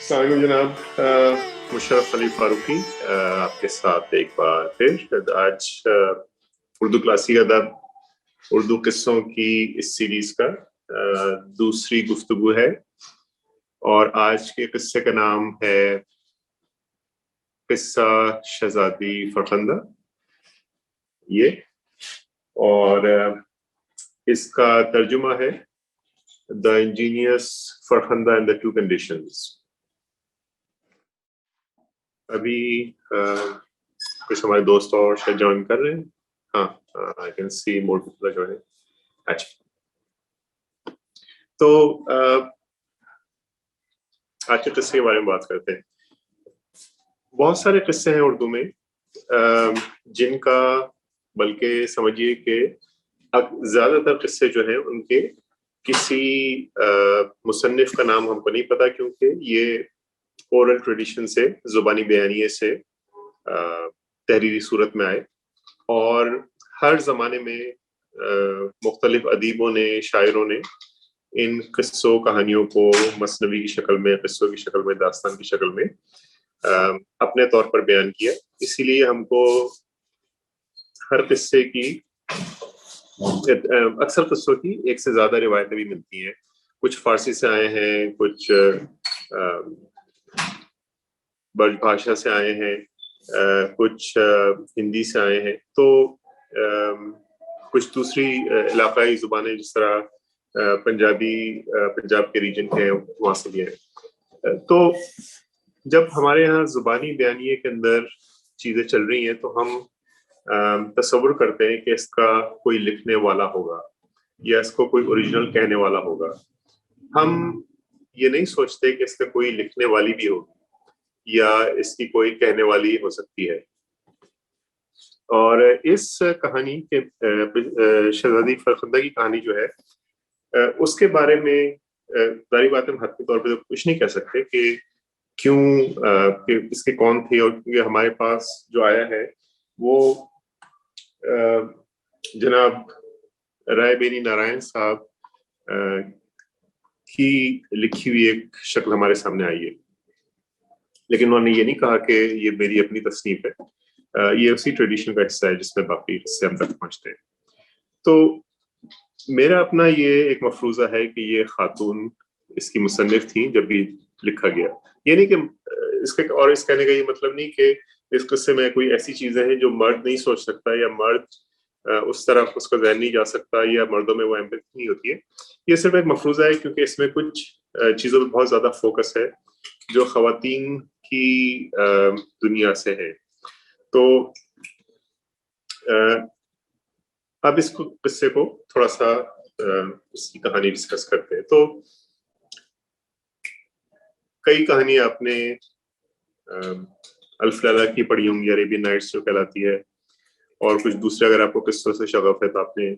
अस्सलाम जनाब, मुशर्रफ अली फारूकी आपके साथ एक बार फिर आज उर्दू क्लासी अदब उर्दू किस्सों की इस सीरीज का दूसरी गुफ्तगू है। और आज के किस्से का नाम है किस्सा शहजादी फरखंदा। ये और इसका तर्जुमा है the Angénieux Farkhanda and the two conditions. अभी कुछ हमारे दोस्त और शायद ज्वाइन कर रहे हैं। हाँ, I can see more people joining. अच्छा, तो आज के किस्से के बारे में बात करते हैं। बहुत सारे किस्से हैं उर्दू में जिनका, बल्कि समझिए कि ज्यादातर किस्से जो हैं उनके किसी मुसन्निफ का नाम हमको नहीं पता, क्योंकि ये ओरल ट्रेडिशन से, जुबानी बयानिए से तहरीरी सूरत में आए। और हर जमाने में मुख्तलिफ अदीबों ने, शायरों ने इन किस्सों कहानियों को मसनवी की शक्ल में, किस्सों की शक्ल में, दास्तान की शक्ल में अपने तौर पर बयान किया। इसीलिए हमको हर किस्से की, अक्सर किस्सों की एक से ज्यादा रिवायतें भी मिलती हैं। कुछ फारसी से आए हैं, कुछ ब्रज भाषा से आए हैं, कुछ हिंदी से आए हैं, तो कुछ दूसरी इलाकाई जुबानें, जिस तरह पंजाबी, पंजाब के रीजन के वहां से भी है। तो जब हमारे यहाँ जुबानी बयानिए के अंदर चीजें चल रही हैं, तो हम तसव्वुर करते हैं कि इसका कोई लिखने वाला होगा या इसको कोई ओरिजिनल कहने वाला होगा। हम ये नहीं सोचते कि इसका कोई लिखने वाली भी होगी या इसकी कोई कहने वाली हो सकती है। और इस कहानी के, शहजादी फरखंदा की कहानी जो है, उसके बारे में जारी बात हम हद के तौर पे तो कुछ नहीं कह सकते कि क्यों, कि इसके कौन थे। और ये हमारे पास जो आया है वो जनाब राय बेनी नारायण साहब की लिखी हुई एक शक्ल हमारे सामने आई है। लेकिन उन्होंने ये नहीं कहा कि ये मेरी अपनी तसनीफ है, ये उसी ट्रेडिशन का हिस्सा है जिसमें बाकी हिस्से हम तक पहुंचते हैं। तो मेरा अपना ये एक मफरूजा है कि ये खातून इसकी मुसन्निफ थी जब भी लिखा गया। ये नहीं कि इसके, और इस कहने का ये मतलब नहीं कि इस किस्से में कोई ऐसी चीजें हैं जो मर्द नहीं सोच सकता, या मर्द उस तरफ उसका जहन नहीं जा सकता, या मर्दों में वो एम्पैथी नहीं होती है। ये सिर्फ एक मफरूजा है क्योंकि इसमें कुछ चीजों पर बहुत ज्यादा फोकस है जो खवातीन की दुनिया से है। तो अब इस किस्से को थोड़ा सा उसकी कहानी डिस्कस करते हैं। तो कई कहानी आपने अल्फ लैला की पढ़ी होंगी, अरेबियन नाइट्स जो कहलाती है, और कुछ दूसरे अगर आपको किस्सों से शगफ है तो आपने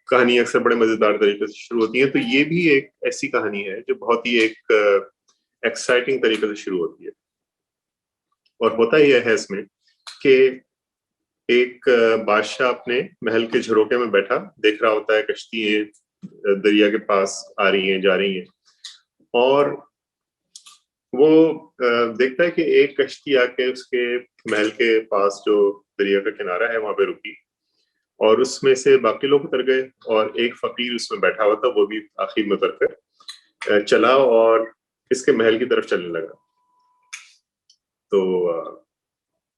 कहानी अक्सर बड़े मजेदार तरीके से शुरू होती है। तो ये भी एक ऐसी कहानी है जो बहुत ही एक एक्साइटिंग तरीके से शुरू होती है। और होता यह है इसमें कि एक बादशाह अपने महल के झरोके में बैठा देख रहा होता है कश्तियां दरिया के पास आ रही हैं, जा रही हैं, और वो देखता है कि एक कश्ती आके उसके महल के पास जो दरिया का किनारा है वहां पे रुकी, और उसमें से बाकी लोग उतर गए और एक फकीर उसमें बैठा हुआ था, वो भी आखिर में उतर कर चला और इसके महल की तरफ चलने लगा। तो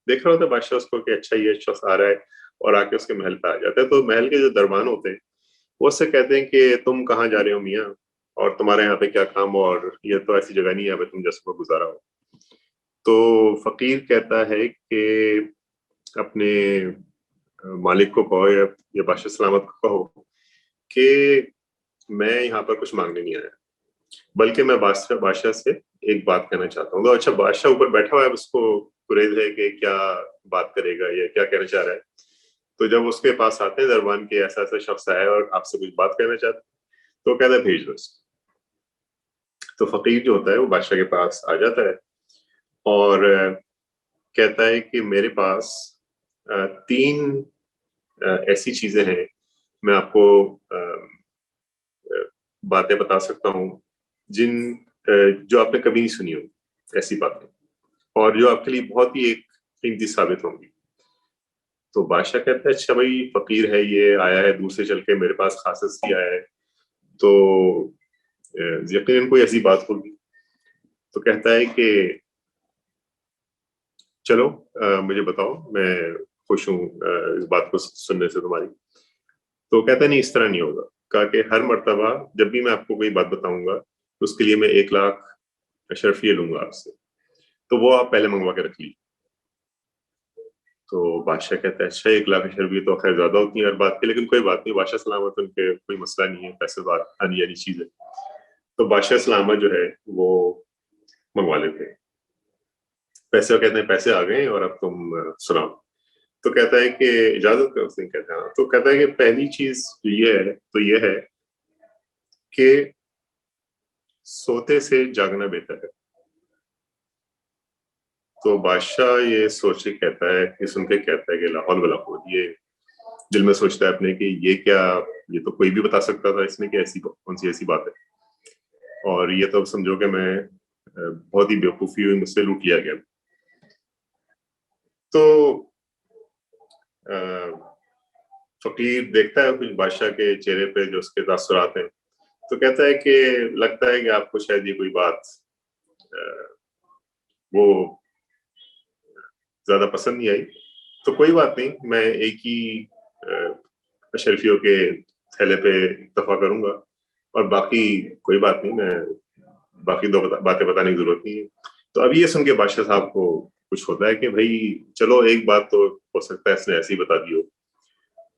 देख रहा होता बादशाह उसको कि अच्छा ये शख्स आ रहा है, और आके उसके महल पे आ जाता है। तो महल के जो दरबान होते हैं वो उससे कहते हैं कि तुम कहाँ जा रहे हो मियाँ, और तुम्हारे यहाँ पे क्या काम, और ये तो ऐसी जगह नहीं है यहाँ पे तुम जैसे को गुजारा हो। तो फकीर कहता है कि अपने मालिक को कहो या बादशाह सलामत को कहो कि मैं यहाँ पर कुछ मांगने नहीं आया, बल्कि मैं बादशाह से एक बात कहना चाहता हूँ। तो अच्छा, बादशाह ऊपर बैठा हुआ है, उसको गुरेज है कि क्या बात करेगा या क्या कहना चाह रहा है। तो जब उसके पास आते हैं दरबान के, ऐसा ऐसा शख्स आया और आपसे कुछ बात कहना चाहता है, तो कहता है भेज दो इसको। तो फकीर जो होता है वो बादशाह के पास आ जाता है और कहता है कि मेरे पास तीन ऐसी चीजें हैं, मैं आपको बातें बता सकता हूँ जिन जो आपने कभी नहीं सुनी होगी, ऐसी बातें, और जो आपके लिए बहुत ही एक कीमती साबित होंगी। तो बादशाह कहता है अच्छा भाई, फकीर है, ये आया है दूर से चल के मेरे पास खासियत से आया है, तो यकीनन कोई ऐसी बात होगी। तो कहता है कि चलो मुझे बताओ, मैं खुश हूँ इस बात को सुनने से तुम्हारी। तो कहता है नहीं, इस तरह नहीं होगा। कहा कि हर मर्तबा जब भी मैं आपको कोई बात बताऊंगा तो उसके लिए मैं 1 लाख अशरफिये लूंगा आपसे, तो वो आप पहले मंगवा के रख लीजिए। तो बादशाह कहता है अच्छा, 1 लाख अशरफिये तो खैर ज्यादा होती है हर बात की, लेकिन कोई बात नहीं, बादशाह सलामत, उनके कोई मसला नहीं है, पैसे बात आनी वाली चीज है। तो बादशाह सलामत जो है वो मंगवा लेते हैं पैसे, और कहते हैं पैसे आ गए और अब तुम सुनाओ। तो कहता है कि इजाजत करो सिंह, कहता है। तो कहता है कि पहली चीज ये है कि सोते से जागना बेहतर है। तो बादशाह ये सोच के कहता है, कि सुन के कहता है कि लाहौल वला कुव्वत, ये दिल में सोचता है अपने कि ये क्या, ये तो कोई भी बता सकता था, इसमें क्या ऐसी कौन सी ऐसी बात है, और ये तो समझो कि मैं बहुत ही बेवकूफी हुई, मुझसे लूट लिया गया। तो अ, फकीर देखता है कुछ बादशाह के चेहरे पे जो उसके तासुरात हैं, तो कहता है कि लगता है कि आपको शायद ये कोई बात वो ज्यादा पसंद नहीं आई, तो कोई बात नहीं, मैं एक ही अशरफियों के थैले पे इत्तफा करूंगा, और बाकी कोई बात नहीं, मैं बाकी बातें बताने की जरूरत नहीं है। तो अब ये सुन के बादशाह साहब को कुछ होता है कि भाई चलो, एक बात तो हो सकता है इसने ऐसे ही बता दी हो,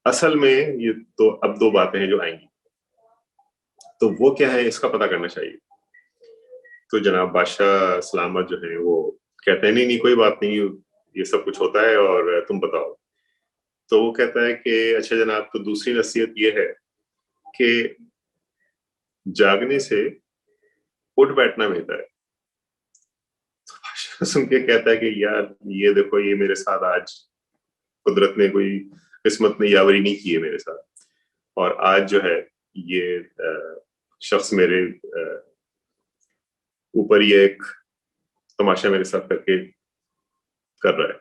असल में ये तो अब 2 बातें हैं जो आएंगी, तो वो क्या है इसका पता करना चाहिए। तो जनाब बादशाह सलामत जो है वो कहते हैं नहीं नहीं, कोई बात नहीं, ये सब कुछ होता है, और तुम बताओ। तो वो कहता है कि अच्छा जनाब, तो दूसरी नसीहत ये है कि जागने से उठ बैठना बेहतर है। सुन के कहता है कि यार, ये देखो, ये मेरे साथ आज कुदरत ने कोई किस्मत में यावरी नहीं की है मेरे साथ, और आज जो है ये शख्स मेरे ऊपर ये एक तमाशा मेरे साथ करके कर रहा है।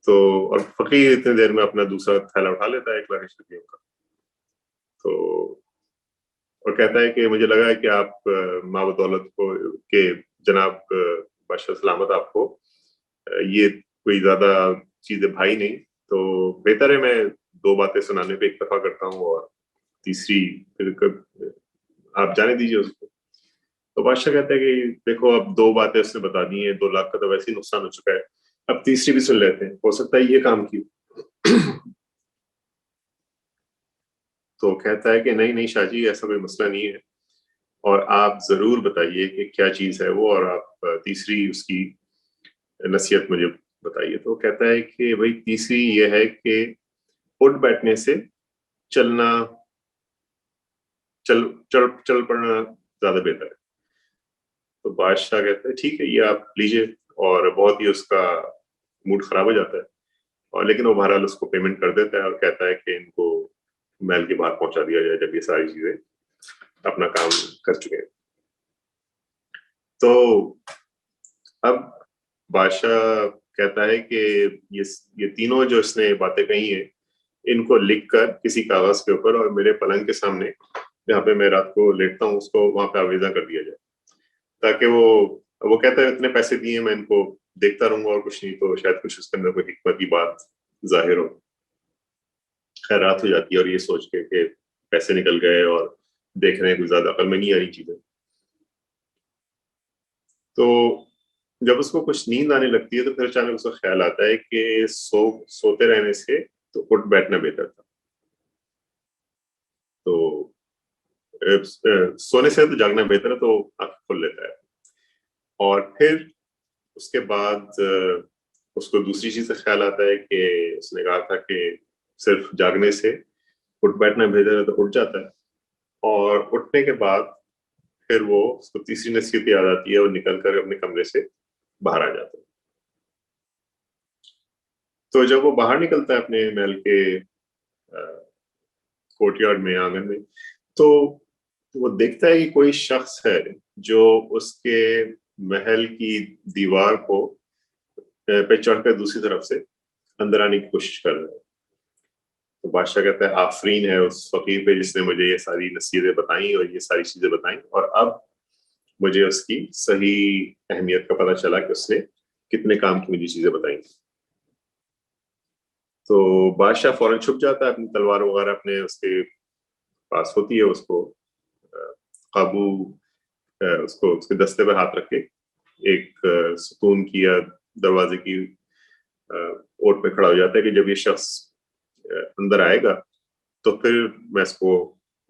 तो और फकीर इतनी देर में अपना दूसरा थैला उठा लेता है 1 लाख रुपयों का। तो और कहता है कि मुझे लगा है कि आप माँ बदौलत को के जनाब बादशाह सलामत आपको ये कोई ज्यादा चीजें भाई नहीं, तो बेहतर है मैं 2 बातें सुनाने पे इक्तफा करता हूँ, और तीसरी फिर आप जाने दीजिए उसको। तो बादशाह कहता है कि देखो, अब 2 बातें उसने बता दी हैं, 2 लाख का तो वैसे ही नुकसान हो चुका है, अब तीसरी भी सुन लेते हैं, हो सकता है ये काम की। तो कहता है कि नहीं नहीं शाहजी, ऐसा कोई मसला नहीं है, और आप जरूर बताइए कि क्या चीज है वो, और आप तीसरी उसकी नसीहत मुझे बताइए। तो कहता है कि भाई तीसरी ये है कि उठ बैठने से चलना चल चल चल पड़ना ज्यादा बेहतर है। तो बादशाह कहता है ठीक है, ये आप लीजिए, और बहुत ही उसका मूड खराब हो जाता है, और लेकिन वो बहरहाल उसको पेमेंट कर देता है, और कहता है कि इनको महल के बाहर पहुंचा दिया जाए जब ये सारी चीजें अपना काम कर चुके हैं। तो अब बादशाह कहता है कि ये तीनों जो इसने बातें कही हैं, इनको लिखकर किसी कागज के ऊपर और मेरे पलंग के सामने, जहाँ पे मैं रात को लेटता हूँ, उसको वहां पे आवेदन कर दिया जाए, ताकि वो कहता है इतने पैसे दिए, मैं इनको देखता रहूंगा और कुछ नहीं, तो शायद कुछ उसके अंदर कोई हिकमत की बात जाहिर हो। खैर रात हो जाती है, और ये सोच के कि पैसे निकल गए, और देख रहे हैं कुछ ज्यादा अकल में नहीं आ रही चीजें। तो जब उसको कुछ नींद आने लगती है, तो फिर अचानक उसको ख्याल आता है कि सोते रहने से तो उठ बैठना बेहतर था। तो सोने से तो जागना बेहतर है, तो आंख खोल लेता है। और फिर उसके बाद उसको दूसरी चीज का ख्याल आता है कि उसने कहा था कि सिर्फ जागने से उठ बैठना बेहतर है, तो उठ जाता है। और उठने के बाद फिर वो उसको तीसरी नसीहत याद आती है, और निकल कर अपने कमरे से बाहर आ जाता है। तो जब वो बाहर निकलता है अपने महल के कोर्टयार्ड में, आंगन में, तो तो वो देखता है कि कोई शख्स है जो उसके महल की दीवार को पे चढ़कर दूसरी तरफ से अंदर आने की कोशिश कर रहा है। तो बादशाह कहता है आफरीन है उस फकीर पे जिसने मुझे ये सारी नसीहतें बताई और ये सारी चीजें बताई, और अब मुझे उसकी सही अहमियत का पता चला कि उसने कितने काम की मुझे चीजें बताई। तो बादशाह फौरन छुप जाता है, अपनी तलवार वगैरह अपने उसके पास होती है, उसको काबू उसको उसके दस्ते पर हाथ रख के एक सुतून की या दरवाजे की ओट पे खड़ा हो जाता है कि जब ये शख्स अंदर आएगा तो फिर मैं इसको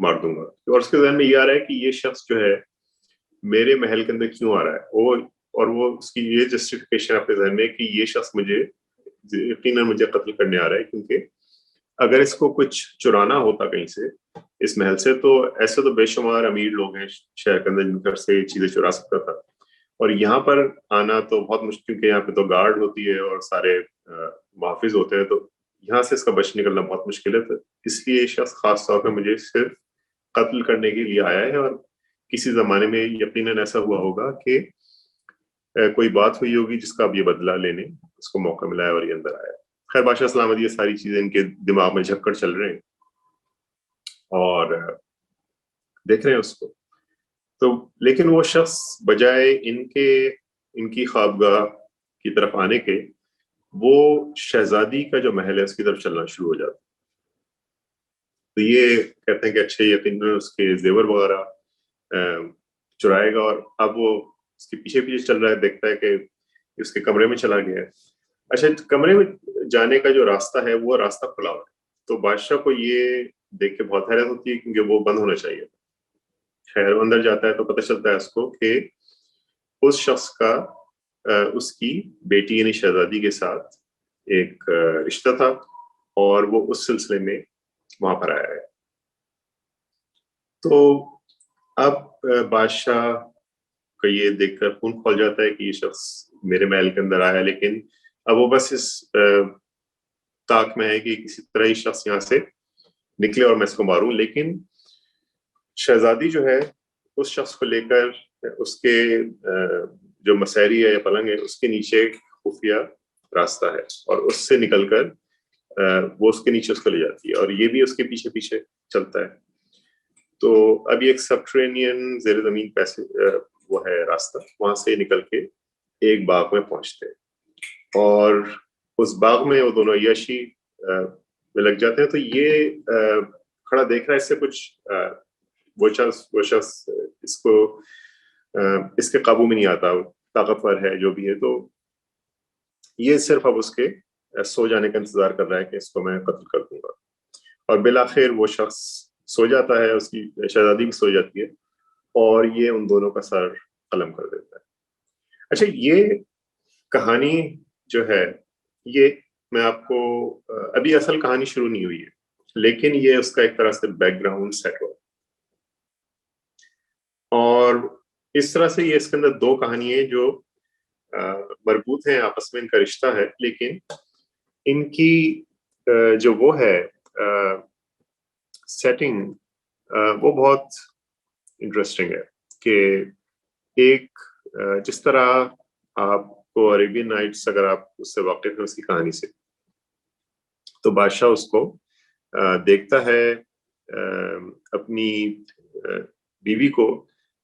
मार दूंगा। और उसके ज़हन में ये आ रहा है कि ये शख्स जो है मेरे महल के अंदर क्यों आ रहा है, वो उसकी ये जस्टिफिकेशन अपने ज़हन में कि ये शख्स मुझे यकीनन मुझे कत्ल करने आ रहा है, क्योंकि अगर इसको कुछ चुराना होता कहीं से इस महल से, तो ऐसे तो बेशुमार अमीर लोग हैं शहर के अंदर जिनके घर से चीजें चुरा सकता था, और यहाँ पर आना तो बहुत मुश्किल, क्योंकि यहाँ पे तो गार्ड होती है और सारे मुहाफिज होते हैं, तो यहाँ से इसका बच निकलना बहुत मुश्किल है। तो इसलिए ये शख्स खास तौर पर मुझे सिर्फ कत्ल करने के लिए आया है, और किसी जमाने में यकीनन ऐसा हुआ होगा कि कोई बात हुई होगी जिसका अब ये बदला लेने उसको मौका मिला है और ये अंदर आया। खैर बादशाह सलामत ये सारी चीजें इनके दिमाग में झक्कर चल रहे हैं और देख रहे हैं उसको। तो लेकिन वो शख्स बजाय इनकी ख्वाबगाह की तरफ आने के, वो शहजादी का जो महल है उसकी तरफ चलना शुरू हो जाता है। तो ये कहते हैं कि अच्छे यकीनन उसके जेवर वगैरह चुराएगा, और अब वो उसके पीछे पीछे चल रहा है, देखता है कि उसके कमरे में चला गया है। अच्छा, कमरे में जाने का जो रास्ता है वो रास्ता खुला हुआ है, तो बादशाह को ये देख के बहुत हैरत होती है क्योंकि वो बंद होना चाहिए। खैर अंदर जाता है तो पता चलता है उसको कि उस शख्स का उसकी बेटी यानी शहजादी के साथ एक रिश्ता था, और वो उस सिलसिले में वहां पर आया है। तो अब बादशाह को ये देखकर खून खौल जाता है कि ये शख्स मेरे महल के अंदर आया, लेकिन अब वो बस इस ताक में है कि किसी तरह ये शख्स यहाँ से निकले और मैं इसको मारूं। लेकिन शहजादी जो है उस शख्स को लेकर उसके जो मसहरी है या पलंग है उसके नीचे खुफिया रास्ता है, और उससे निकलकर वो उसके नीचे उसको ले जाती है, और ये भी उसके पीछे पीछे चलता है। तो अभी एक सबटरेनियन जेर जमीन पैसे वो है रास्ता, वहां से निकल के एक बाग में पहुंचते हैं, और उस बाग में वो दोनों अय्याशी में लग जाते हैं। तो ये खड़ा देख रहा है, इससे कुछ वो शख्स इसको इसके काबू में नहीं आता, ताकतवर है जो भी है, तो ये सिर्फ अब उसके सो जाने का इंतजार कर रहा है कि इसको मैं कत्ल कर दूंगा। और बिलाखिर वो शख्स सो जाता है, उसकी शहजादी भी सो जाती है, और ये उन दोनों का सर कलम कर देता है। अच्छा, ये कहानी जो है ये मैं आपको अभी असल कहानी शुरू नहीं हुई है, लेकिन ये उसका एक तरह से बैकग्राउंड सेट हो, और इस तरह से ये इसके अंदर दो कहानियां जो मरबूत हैं आपस में, इनका रिश्ता है, लेकिन इनकी जो वो है सेटिंग वो बहुत इंटरेस्टिंग है कि एक जिस तरह आपको अरेबियन नाइट्स अगर आप उससे वाकिफ हैं उसकी कहानी से, तो बादशाह उसको देखता है अपनी बीवी को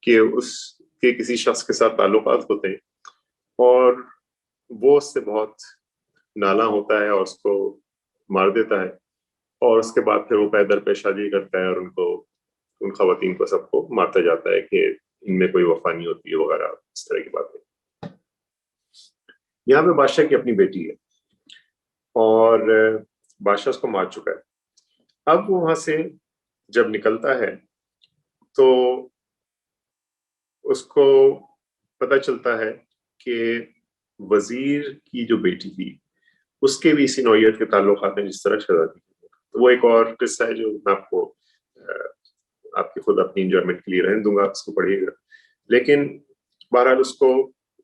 कि उसके किसी शख्स के साथ ताल्लुकात होते हैं, और वो उससे बहुत नाला होता है और उसको मार देता है, और उसके बाद फिर वो पैदर पे शादी करता है और उन खवातीन को सबको मारता जाता है कि इनमें कोई वफा नहीं होती है वगैरह, इस तरह की बातें। यहाँ पे बादशाह की अपनी बेटी है और बादशाह उसको मार चुका है। अब वो वहां से जब निकलता है तो उसको पता चलता है कि वजीर की जो बेटी थी उसके भी इसी नौयत के ताल्लुकात हैं जिस तरह शहजादी के। तो वो एक और किस्सा है जो मैं आपको आपकी खुद अपनी इंजॉयमेंट के लिए रहने दूंगा, उसको पढ़िएगा। लेकिन बहरहाल उसको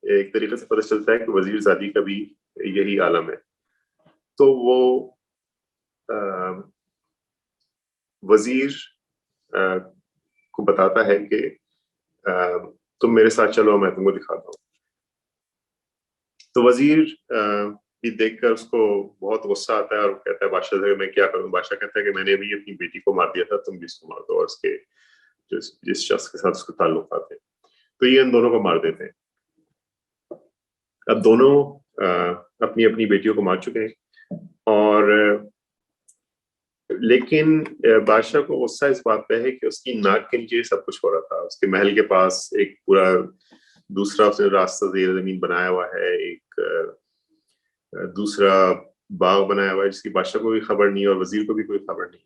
एक तरीके से पता चलता है कि वजीर जादी का भी यही आलम है। तो वो वजीर को बताता है कि तुम मेरे साथ चलो, मैं तुमको दिखाता हूँ। तो वजीर भी देखकर उसको बहुत गुस्सा आता है और कहता है बादशाह से मैं क्या करूं। बादशाह कहता है कि मैंने भी अपनी बेटी को मार दिया था, तुम भी इसको मार दो, और उसके जिस शख्स के साथ उसके ताल्लुकात थे। तो ये इन दोनों को मार देते हैं। अब दोनों अपनी अपनी बेटियों को मार चुके हैं, और लेकिन बादशाह को गुस्सा इस बात पे है कि उसकी नाक के नीचे सब कुछ हो रहा था। उसके महल के पास एक पूरा दूसरा उसने रास्ता ज़ेर ज़मीन बनाया हुआ है, एक दूसरा बाग बनाया हुआ है जिसकी बादशाह को भी खबर नहीं और वजीर को भी कोई खबर नहीं।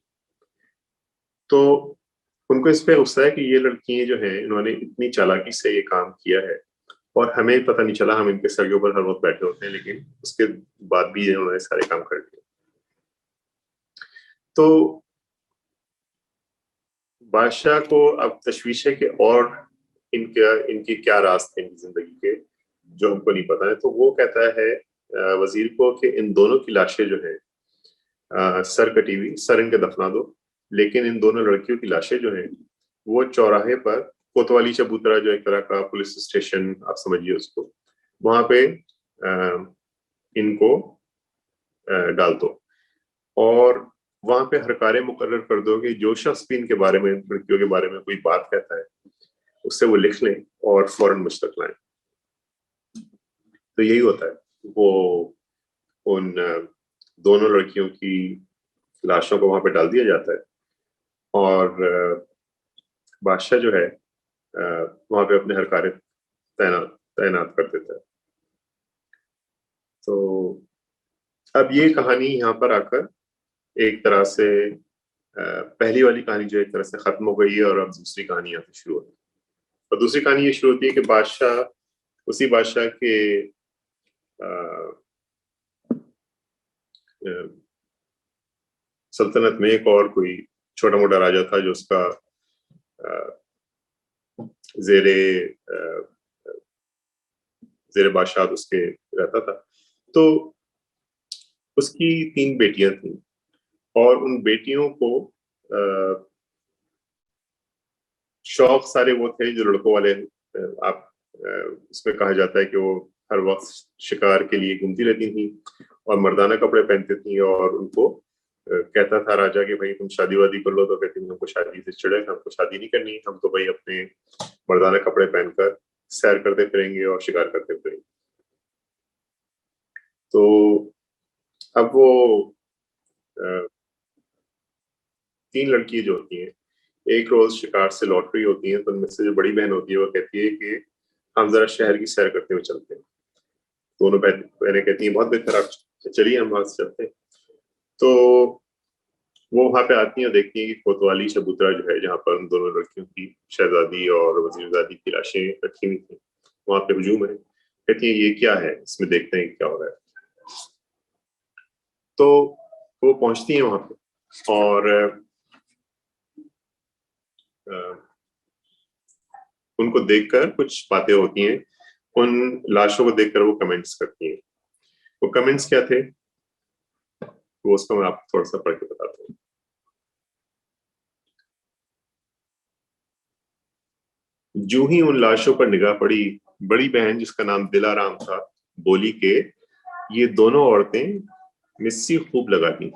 तो उनको इस पे गुस्सा है कि ये लड़कियां जो हैं इन्होंने इतनी चालाकी से ये काम किया है और हमें पता नहीं चला। हम इनके सर के ऊपर हर वक्त बैठे होते हैं, लेकिन उसके बाद भी इन्होंने सारे काम कर दिए। तो बादशाह को अब तशवीश है कि और इनके क्या राज थे इनकी जिंदगी के जो हमको नहीं पता है। तो वो कहता है वजीर को कि इन दोनों की लाशें जो है सर कटी हुई, सर इनके दफना दो, लेकिन इन दोनों लड़कियों की लाशें जो हैं वो चौराहे पर, कोतवाली चबूतरा जो एक तरह का पुलिस स्टेशन आप समझिए उसको, वहां पे इनको डाल दो, और वहां पे हरकारे मुकर्रर कर दो कि जो शख्स भी इनके बारे में, लड़कियों के बारे में कोई बात कहता है उससे वो लिख लें और फौरन मुझ तक लाएं। तो यही होता है, वो उन दोनों लड़कियों की लाशों को वहां पे डाल दिया जाता है, और बादशाह जो है वहां पे अपने हरकारे तैनात कर देता है। तो अब ये कहानी यहाँ पर आकर एक तरह से पहली वाली कहानी जो एक तरह से खत्म हो गई है, और अब दूसरी कहानी यहाँ से शुरू होती है। और दूसरी कहानी ये शुरू होती है कि बादशाह, उसी बादशाह के सल्तनत में एक और कोई छोटा मोटा राजा था जो उसका जेरे बादशाह उसके रहता था। तो उसकी 3 बेटियां थी, और उन बेटियों को शौक सारे वो थे जो लड़कों वाले। आप उसमें कहा जाता है कि वो हर वक्त शिकार के लिए घूमती रहती थी और मर्दाना कपड़े पहनती थी, और उनको कहता था राजा कि भाई तुम शादी वादी कर लो, तो कहती थी हमको शादी से चिढ़े, हमको शादी नहीं करनी, हम तो भाई अपने मर्दाना कपड़े पहनकर सैर करते फिरेंगे और शिकार करते फिरेंगे। तो अब वो 3 लड़की जो होती हैं, एक रोज शिकार से लौट रही होती है, तो उनमें से जो बड़ी बहन होती है वो कहती है कि हम जरा शहर की सैर करते हुए चलते हैं। दोनों बहनें कहती हैं बहुत बेहतर, आप चलिए हम वहां से चलते हैं। तो वो वहां पे आती हैं और देखती हैं कि कोतवाली चबूतरा जो है जहाँ पर उन दोनों लड़कियों की, शहजादी और वजीरजादी की लाशें रखी हुई थी, वहां पे हुजूम है। कहती है ये क्या है, इसमें देखते हैं क्या हो रहा है। तो वो पहुंचती हैं वहां पे, और उनको देखकर कुछ बातें होती हैं। उन लाशों को देखकर वो कमेंट्स करती हैं। वो कमेंट्स क्या थे वो उसको मैं आपको थोड़ा सा पढ़ के बताता हूँ। जो ही उन लाशों पर निगाह पड़ी, बड़ी बहन जिसका नाम दिलाराम था बोली के ये दोनों औरतें मिस्सी खूब लगाती।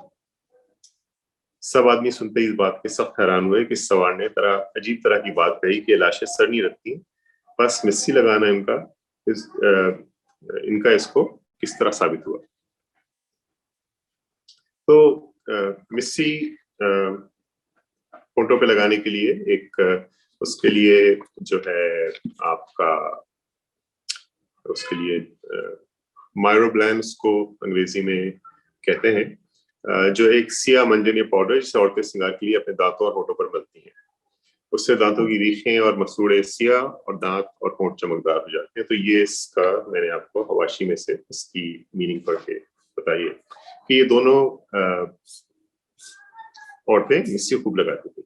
सब आदमी सुनते ही इस बात के सख्त हैरान हुए कि सवार ने अजीब तरह की बात कही कि लाशें सर नहीं रखती, बस मिस्सी लगाना इनका इसको किस तरह साबित हुआ। तो मिस्सी फोटो पे लगाने के लिए उसके लिए जो है आपका, उसके लिए माइरोब्लैंस को अंग्रेजी में कहते हैं, जो एक सिया मंजन या पाउडर जिसे औरतें श्रृंगार के लिए अपने दांतों और होठों पर मलती हैं। उससे दांतों की रीखें और मसूड़े सिया और दांत और होंठ चमकदार हो जाते हैं। तो ये इसका मैंने आपको हवाशी में से इसकी मीनिंग पढ़ के बताइए कि ये दोनों औरतें मिस्सी खूब लगाती थी।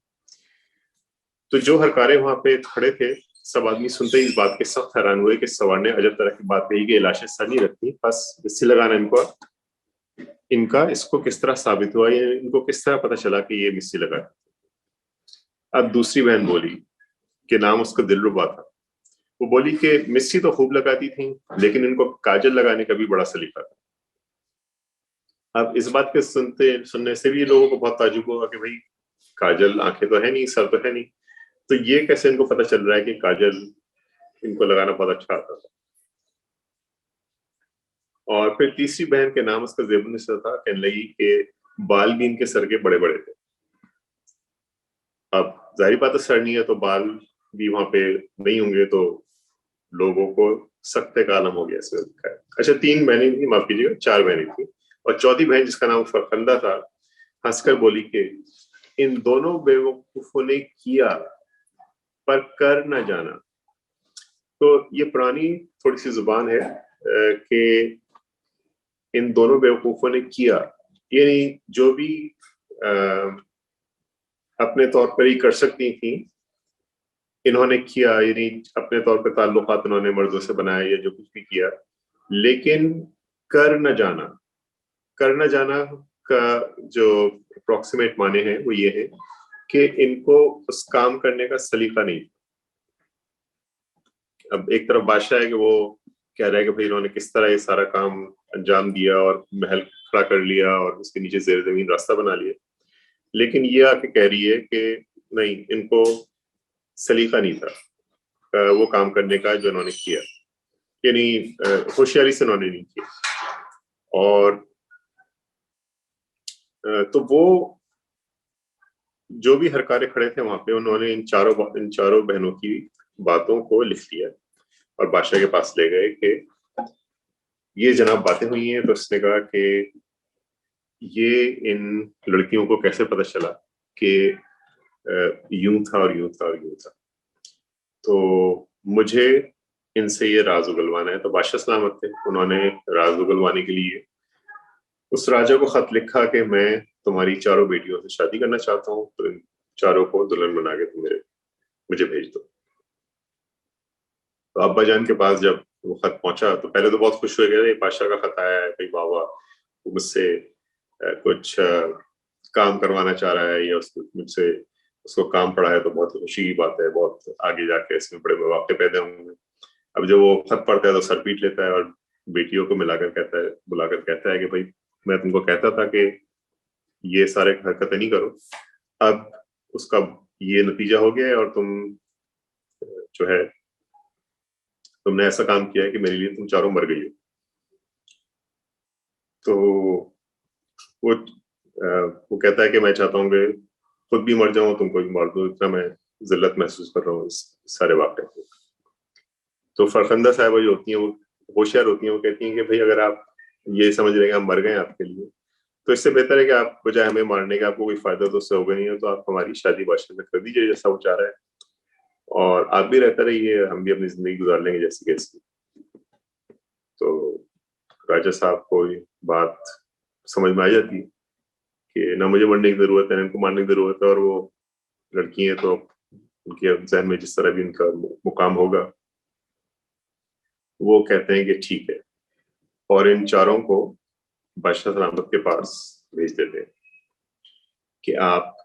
तो जो हरकारे वहां पे खड़े थे, सब आदमी सुनते ही इस बात के सख्त हैरान हुए कि सवार ने अजब तरह की बात कही कि लाशें सर नहीं रखती, बस मिस्सी लगाना इनका इसको किस तरह साबित हुआ, ये इनको किस तरह पता चला कि ये मिस्सी लगा। अब दूसरी बहन बोली के नाम उसको दिलरुबा था। वो बोली कि मिस्सी तो खूब लगाती थी, लेकिन इनको काजल लगाने का भी बड़ा सलीका था। अब इस बात के सुनने से भी लोगों को बहुत ताजुब हुआ कि भाई काजल, आंखें तो है नहीं, सर तो है नहीं, तो ये कैसे इनको पता चल रहा है कि काजल इनको लगाना बहुत अच्छा आता था। और फिर तीसरी बहन के नाम उसका ज़ेबुन्निसा था। कहने लगी कि बाल भी इनके सर के बड़े बड़े थे। अब जाहिर बात है, सर नहीं है तो बाल भी वहां पे नहीं होंगे, तो लोगों को सख्ते का आलम हो गया इसमें लिखा है। अच्छा, 3 बहनें थी, माफ कीजिएगा 4 बहनें थी, और चौथी बहन जिसका नाम फरखंदा था हंसकर बोली कि इन दोनों बेवकूफों ने किया पर कर न जाना। तो ये पुरानी थोड़ी सी जुबान है कि इन दोनों बेवकूफों ने किया, यानी जो भी अपने तौर पर ही कर सकती थी इन्होंने किया, यानी अपने तौर पर ताल्लुकात इन्होंने मर्दों से बनाए या जो कुछ भी किया, लेकिन कर न जाना। कर न जाना का जो अप्रोक्सीमेट माने हैं वो ये है कि इनको उस काम करने का सलीका नहीं। अब एक तरफ बादशाह है कि वो कह रहा है कि भाई इन्होंने किस तरह ये सारा काम अंजाम दिया और महल खड़ा कर लिया और उसके नीचे ज़ेर ज़मीन रास्ता बना लिया, लेकिन ये आके कह रही है कि नहीं, इनको सलीका नहीं था वो काम करने का जो इन्होंने किया, यानी होशियारी से इन्होंने नहीं किया। और तो वो जो भी हरकारे खड़े थे वहां पे, उन्होंने इन चारों बहनों की बातों को लिख लिया और बादशाह के पास ले गए कि ये जनाब बातें हुई हैं। तो उसने कहा कि ये इन लड़कियों को कैसे पता चला कि यूं था और यूं था और यूं था, तो मुझे इनसे ये राज उगलवाना है। तो बादशाह सलामत थे, उन्होंने राज उगलवाने के लिए उस राजा को खत लिखा कि मैं तुम्हारी चारों बेटियों से शादी करना चाहता हूँ, तो इन चारों को दुल्हन बना के तुम मुझे भेज दो। तो अब्बा जान के पास जब वो खत पहुंचा तो पहले तो बहुत खुश हो गए, बादशाह का खत आया है, भाई वाह वाह, वो मुझसे कुछ काम करवाना चाह रहा है या मुझसे उसको काम पड़ा है, तो बहुत खुशी की बात है, बहुत आगे जाके इसमें बड़े मौके पैदा होंगे। अब जब वो खत पढ़ता है तो सर पीट लेता है और बेटियों को बुलाकर कहता है कि भाई मैं तुमको कहता था कि ये सारे हरकतें नहीं करो, अब उसका ये नतीजा हो गया है और तुम जो है तुमने ऐसा काम किया है कि मेरे लिए तुम चारों मर गई हो। तो वो कहता है कि मैं चाहता हूँ कि खुद भी मर जाऊं, तुमको भी मार दो, इतना मैं जिल्लत महसूस कर रहा हूँ इस सारे वाक़े को। तो फरखंदा साहिबा जो होती हैं वो होशियार होती हैं, वो कहती हैं कि भाई अगर आप ये समझ रहे हैं हम मर गए आपके लिए, तो इससे बेहतर है कि आप बजाय हमें मारने के, आपको कोई फायदा तो उससे होगा नहीं है, तो आप हमारी शादी बादशाह से कर दीजिए जैसा वो चाह रहा है, और आप भी रहते रहिए, हम भी अपनी जिंदगी गुजार लेंगे जैसी कैसी। तो राजा साहब को ये बात समझ में आ जाती है कि ना मुझे मरने की जरूरत है ना इनको मारने की जरूरत है, और वो लड़की है तो उनके जहन में जिस तरह भी उनका मुकाम होगा, वो कहते हैं कि ठीक है, और इन चारों को बादशाह सलामत के पास भेज देते हैं कि आप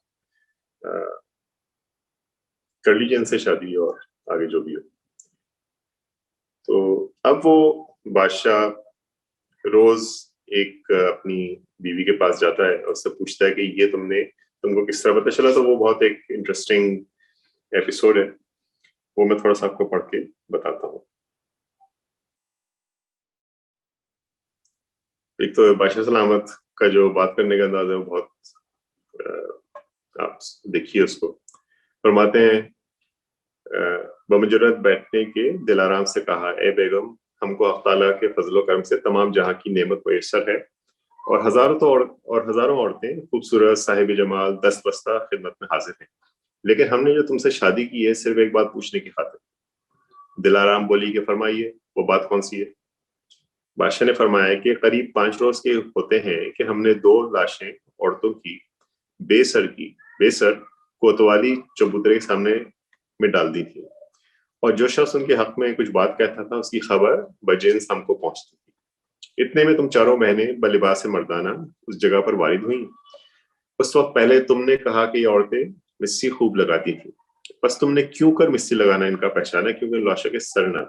कर लीजिए इनसे शादी और आगे जो भी हो। तो अब वो बादशाह रोज एक अपनी बीवी के पास जाता है और उससे पूछता है कि ये तुमको किस तरह पता चला। तो वो बहुत एक इंटरेस्टिंग एपिसोड है, वो मैं थोड़ा सा आपको पढ़ के बताता हूँ। एक तो बादशाह सलामत का जो बात करने का अंदाज है वो बहुत आप देखिए उसको। फरमाते हैं बमुजरत बैठने के दिलाराम से कहा, ए बेगम, हमको अल्लाह ताला के फजलो करम से तमाम जहां की नेमत मयसर है, और हजारों औरतें खूबसूरत साहिब जमाल दस्त बस्ता खिदमत में हाजिर हैं, लेकिन हमने जो तुमसे शादी की है सिर्फ एक बात पूछने की खातिर। दिलाराम बोली कि फरमाइए, वो बात कौन सी है। बादशाह ने फरमाया कि करीब 5 रोज के होते हैं कि हमने 2 लाशें औरतों की बेसर कोतवाली चबूतरे के सामने में डाल दी थी, और जो शख्स उनके हक में कुछ बात कहता था उसकी खबर बजेंस हमको पहुंचती थी। इतने में तुम चारों बहनें बलिबास मर्दाना उस जगह पर वारिद हुई। उस वक्त पहले तुमने कहा कि ये औरतें मिस्सी खूब लगाती थी, बस तुमने क्यों कर मिस्सी लगाना इनका पहचाना, क्योंकि लाशों के सर न।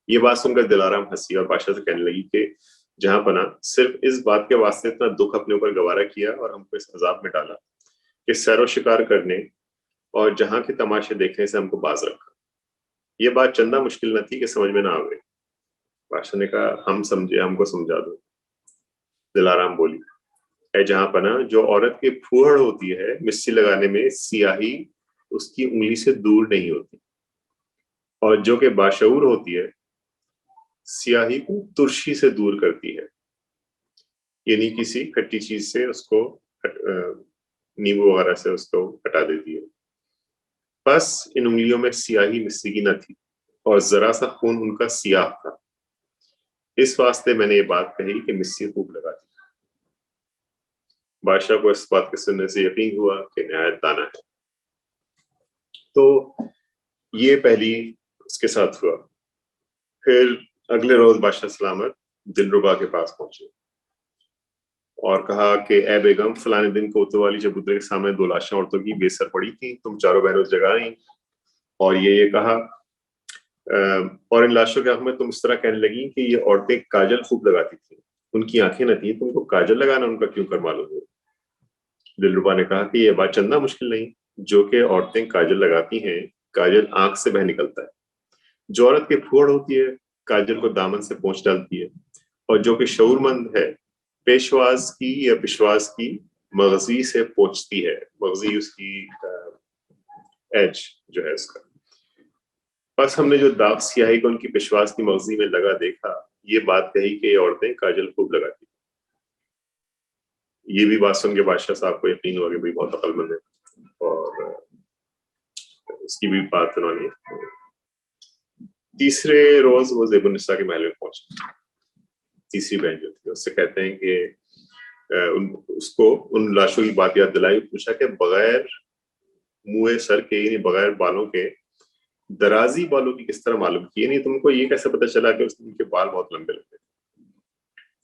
ये बात सुनकर दिलाराम हंसी और बादशाह से कहने लगी कि जहां पना, सिर्फ इस बात के वास्ते इतना दुख अपने ऊपर गवारा किया और हमको इस अजाब में डाला कि सैरो शिकार करने और जहां के तमाशे देखने से हमको बाज रखा। ये बात चंदा मुश्किल न थी कि समझ में ना आवे। बादशाह ने कहा, हम समझे, हमको समझा दो। दिलाराम बोली, है जहां पना, जो औरत की फूहड़ होती है मिस्सी लगाने में सियाही उसकी उंगली से दूर नहीं होती, और जो कि बाशऊर होती है सियाही को तुरशी से दूर करती है, यानी किसी खट्टी चीज से उसको नींबू वगैरह से उसको हटा देती है। बस इन उंगलियों में सियाही मिस्सी की न थी और जरा सा खून उनका सियाह था। इस वास्ते मैंने ये बात कही कि मिस्सी खूब लगाती। बादशाह को इस बात के सुनने से यकीन हुआ कि न्याय दाना है। तो ये पहली उसके साथ हुआ। फिर अगले रोज बादशाह सलामत दिलरुबा के पास पहुंचे और कहा कि ए बेगम, फलाने दिन कोतवाली चबूतरे के सामने 2 लाशें औरतों की बेसर पड़ी थी, तुम चारों बहनों उस जगह आई और ये कहा और इन लाशों के हक में तुम इस तरह कहने लगी कि ये औरतें काजल खूब लगाती थी, उनकी आंखें न थी, तुमको काजल लगाना उनका क्यों कर मालूम हो। दिलरुबा ने कहा कि यह बात चंदा मुश्किल नहीं, जो कि औरतें काजल लगाती हैं, काजल आंख से बह निकलता है। जो औरत की फूहड़ होती है काजल को दामन से पोंछ डालती है, और जो कि शऊरमंद है पेशवाज की या पिशवाज की मगजी से पोंछती है। मगजी उसकी एज जो है उसका। बस हमने जो दाग सियाही को उनकी पिशवाज की मगजी में लगा देखा, ये बात कही कि ये औरतें काजल खूब लगाती। ये भी बात सुन के बादशाह साहब को यकीन हुआ कि भाई बहुत अक्लमंद है, और उसकी भी बात उन्होंने। तीसरे रोज वो ज़ेबुन्निसा के महल में पहुंचे। तीसरी बहन जो थी उससे कहते हैं कि उसको उन लाशों की बात याद दिलाई, पूछा कि बगैर मुंह सर के यानी बगैर बालों के दराजी बालों की किस तरह मालूम की, नहीं तुमको ये कैसे पता चला कि उनके बाल बहुत लंबे लंबे।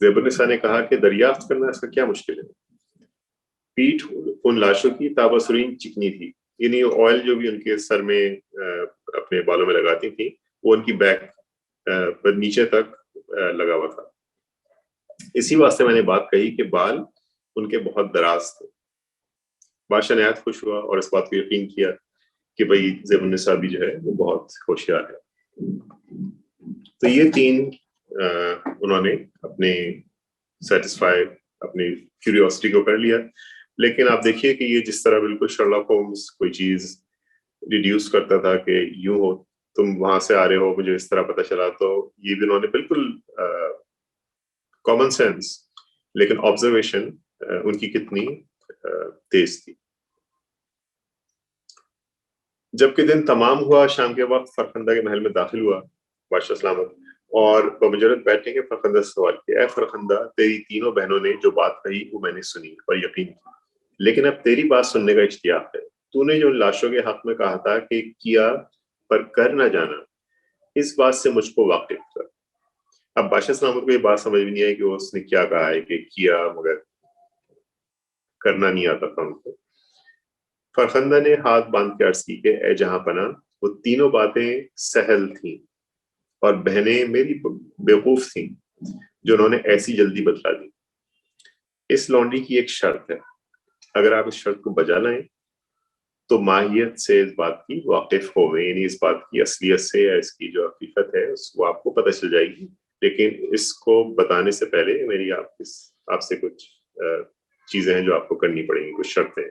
ज़ेबुन्निसा ने कहा कि दरियाफ्त करना इसका क्या मुश्किल है। पीठ उन लाशों की ताबसुरीन चिकनी थी, यानी ऑयल जो भी उनके सर में अपने बालों में लगाती थी वो उनकी बैक पर नीचे तक लगा हुआ था। इसी वास्ते मैंने बात कही कि बाल उनके बहुत दराज थे। बादशाह नहायत खुश हुआ और इस बात को यकीन किया कि भाई ज़ेबुन्निसा भी जो है वो बहुत होशियार है। तो ये 3 उन्होंने अपने सेटिस्फाई अपनी क्यूरियोसिटी को कर लिया। लेकिन आप देखिए कि ये जिस तरह बिल्कुल शर्लॉक होम्स कोई चीज रिड्यूस करता था कि यूं हो, तुम वहां से आ रहे हो, मुझे इस तरह पता चला, तो ये भी उन्होंने बिल्कुल कॉमन सेंस लेकिन ऑब्जर्वेशन उनकी कितनी तेज थी। जबकि दिन तमाम हुआ, शाम के वक्त फरखंदा के महल में दाखिल हुआ बादशाह सलामत, और बमुजरद बैठने के फरखंदा से सवाल किया, फरखंदा, तेरी तीनों बहनों ने जो बात कही वो मैंने सुनी और यकीन की, लेकिन अब तेरी बात सुनने का इश्तियाक है। तूने जो लाशों के हक में कहा था कि किया पर कर ना जाना, इस बात से मुझको वाकिफ कर। अब बादशाह सलामत को ये बात समझ में नहीं आई कि उसने क्या कहा है कि किया मगर करना नहीं आता था उनको। फरखंदा ने हाथ बांध के अर्ज की कि ए जहां पना, वो तीनों बातें सहल थी और बहनें मेरी बेवकूफ थी जो उन्होंने ऐसी जल्दी बतला दी। इस लौंडी की एक शर्त है, अगर आप इस शर्त को बजा लाएं तो माहियत से इस बात की वाकिफ हो गए, यानी इस बात की असलियत से या इसकी जो हकीकत है वो आपको पता चल जाएगी। लेकिन इसको बताने से पहले मेरी आपसे कुछ चीजें हैं जो आपको करनी पड़ेंगी, कुछ शर्तें।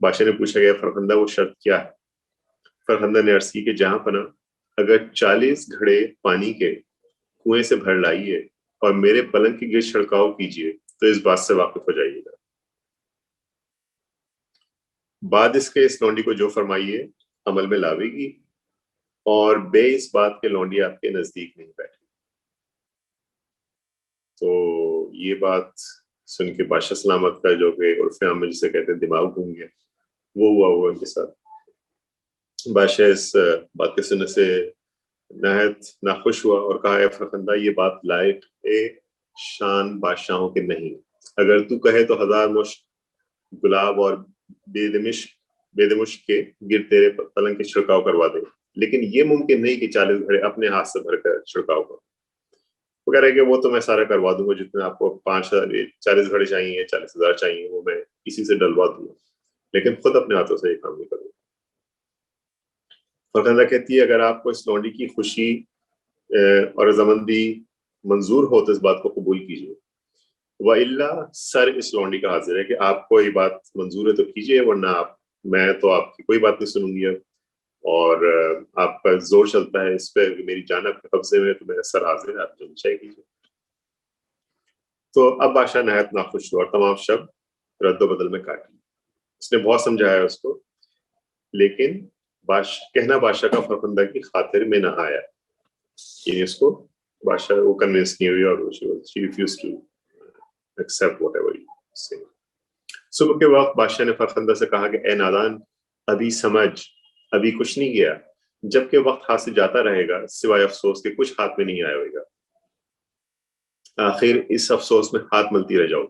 बादशाह ने पूछा गया, फरखंदा वो शर्त क्या है। फरखंदा ने अर्ज की कि जहां पना, अगर 40 घड़े पानी के कुएं से भर लाइए और मेरे पलंग की गिर छिड़काव कीजिए तो इस बात से वाकिफ हो जाइएगा। बाद इसके इस लौंडी को जो फरमाइए अमल में लावेगी, और बे इस बात के लौंडी आपके नजदीक नहीं बैठे। तो ये बात सुन के बादशाह सलामत का जो कि उर्फ आम जिसे कहते हैं दिमाग घूम गया, वो हुआ उनके साथ। बादशाह इस बात के सुनने से नहायत नाखुश हुआ और कहा, फरखंदा, ये बात लायक शान बादशाहों के नहीं। अगर तू कहे तो 1000 मुश्त गुलाब और बेदमिश बेदमुश के गिर तेरे पलंग के छिड़काव करवा दे, लेकिन ये मुमकिन नहीं कि 40 घड़े अपने हाथ से भरकर छिड़काव करो। वो कह रहे हैं कि वो तो मैं सारा करवा दूंगा, जितने आपको 40 घड़े चाहिए, 40,000 चाहिए, वो मैं इसी से डलवा दूंगा, लेकिन खुद अपने हाथों से ये काम नहीं करूंगा। फरखंदा कहती है अगर आपको इस लौंडी की खुशी और रजामंदी मंजूर हो तो इस बात को कबूल कीजिए, वइल्ला सर इस लौंडी का हाजिर है कि आपको ये बात मंजूर है तो कीजिए, वरना आप, मैं तो आपकी कोई बात नहीं सुनूंगी अब, और आपका जोर चलता है इस पे, मेरी जान आपके कब्जे में, तो मेरा सर हाजिर है, आप जो चाहे कीजिए। तो अब बादशाह नहायत नाखुश हुआ और तमाम शब्द रद्द बदल में काटी। उसने बहुत समझाया उसको, लेकिन कहना बादशाह का फरखंदा की खातिर में ना आया, यानी उसको बादशाह वो कन्विंस नहीं हुई और she refused to accept whatever you say. सुबह के वक्त बादशाह ने फरखंदा से कहा कि ए नादान, अभी समझ, अभी कुछ नहीं किया, जबकि वक्त हाथ से जाता रहेगा सिवाय अफसोस के कुछ हाथ में नहीं आया होगा, आखिर इस अफसोस में हाथ मलती रह जाओ।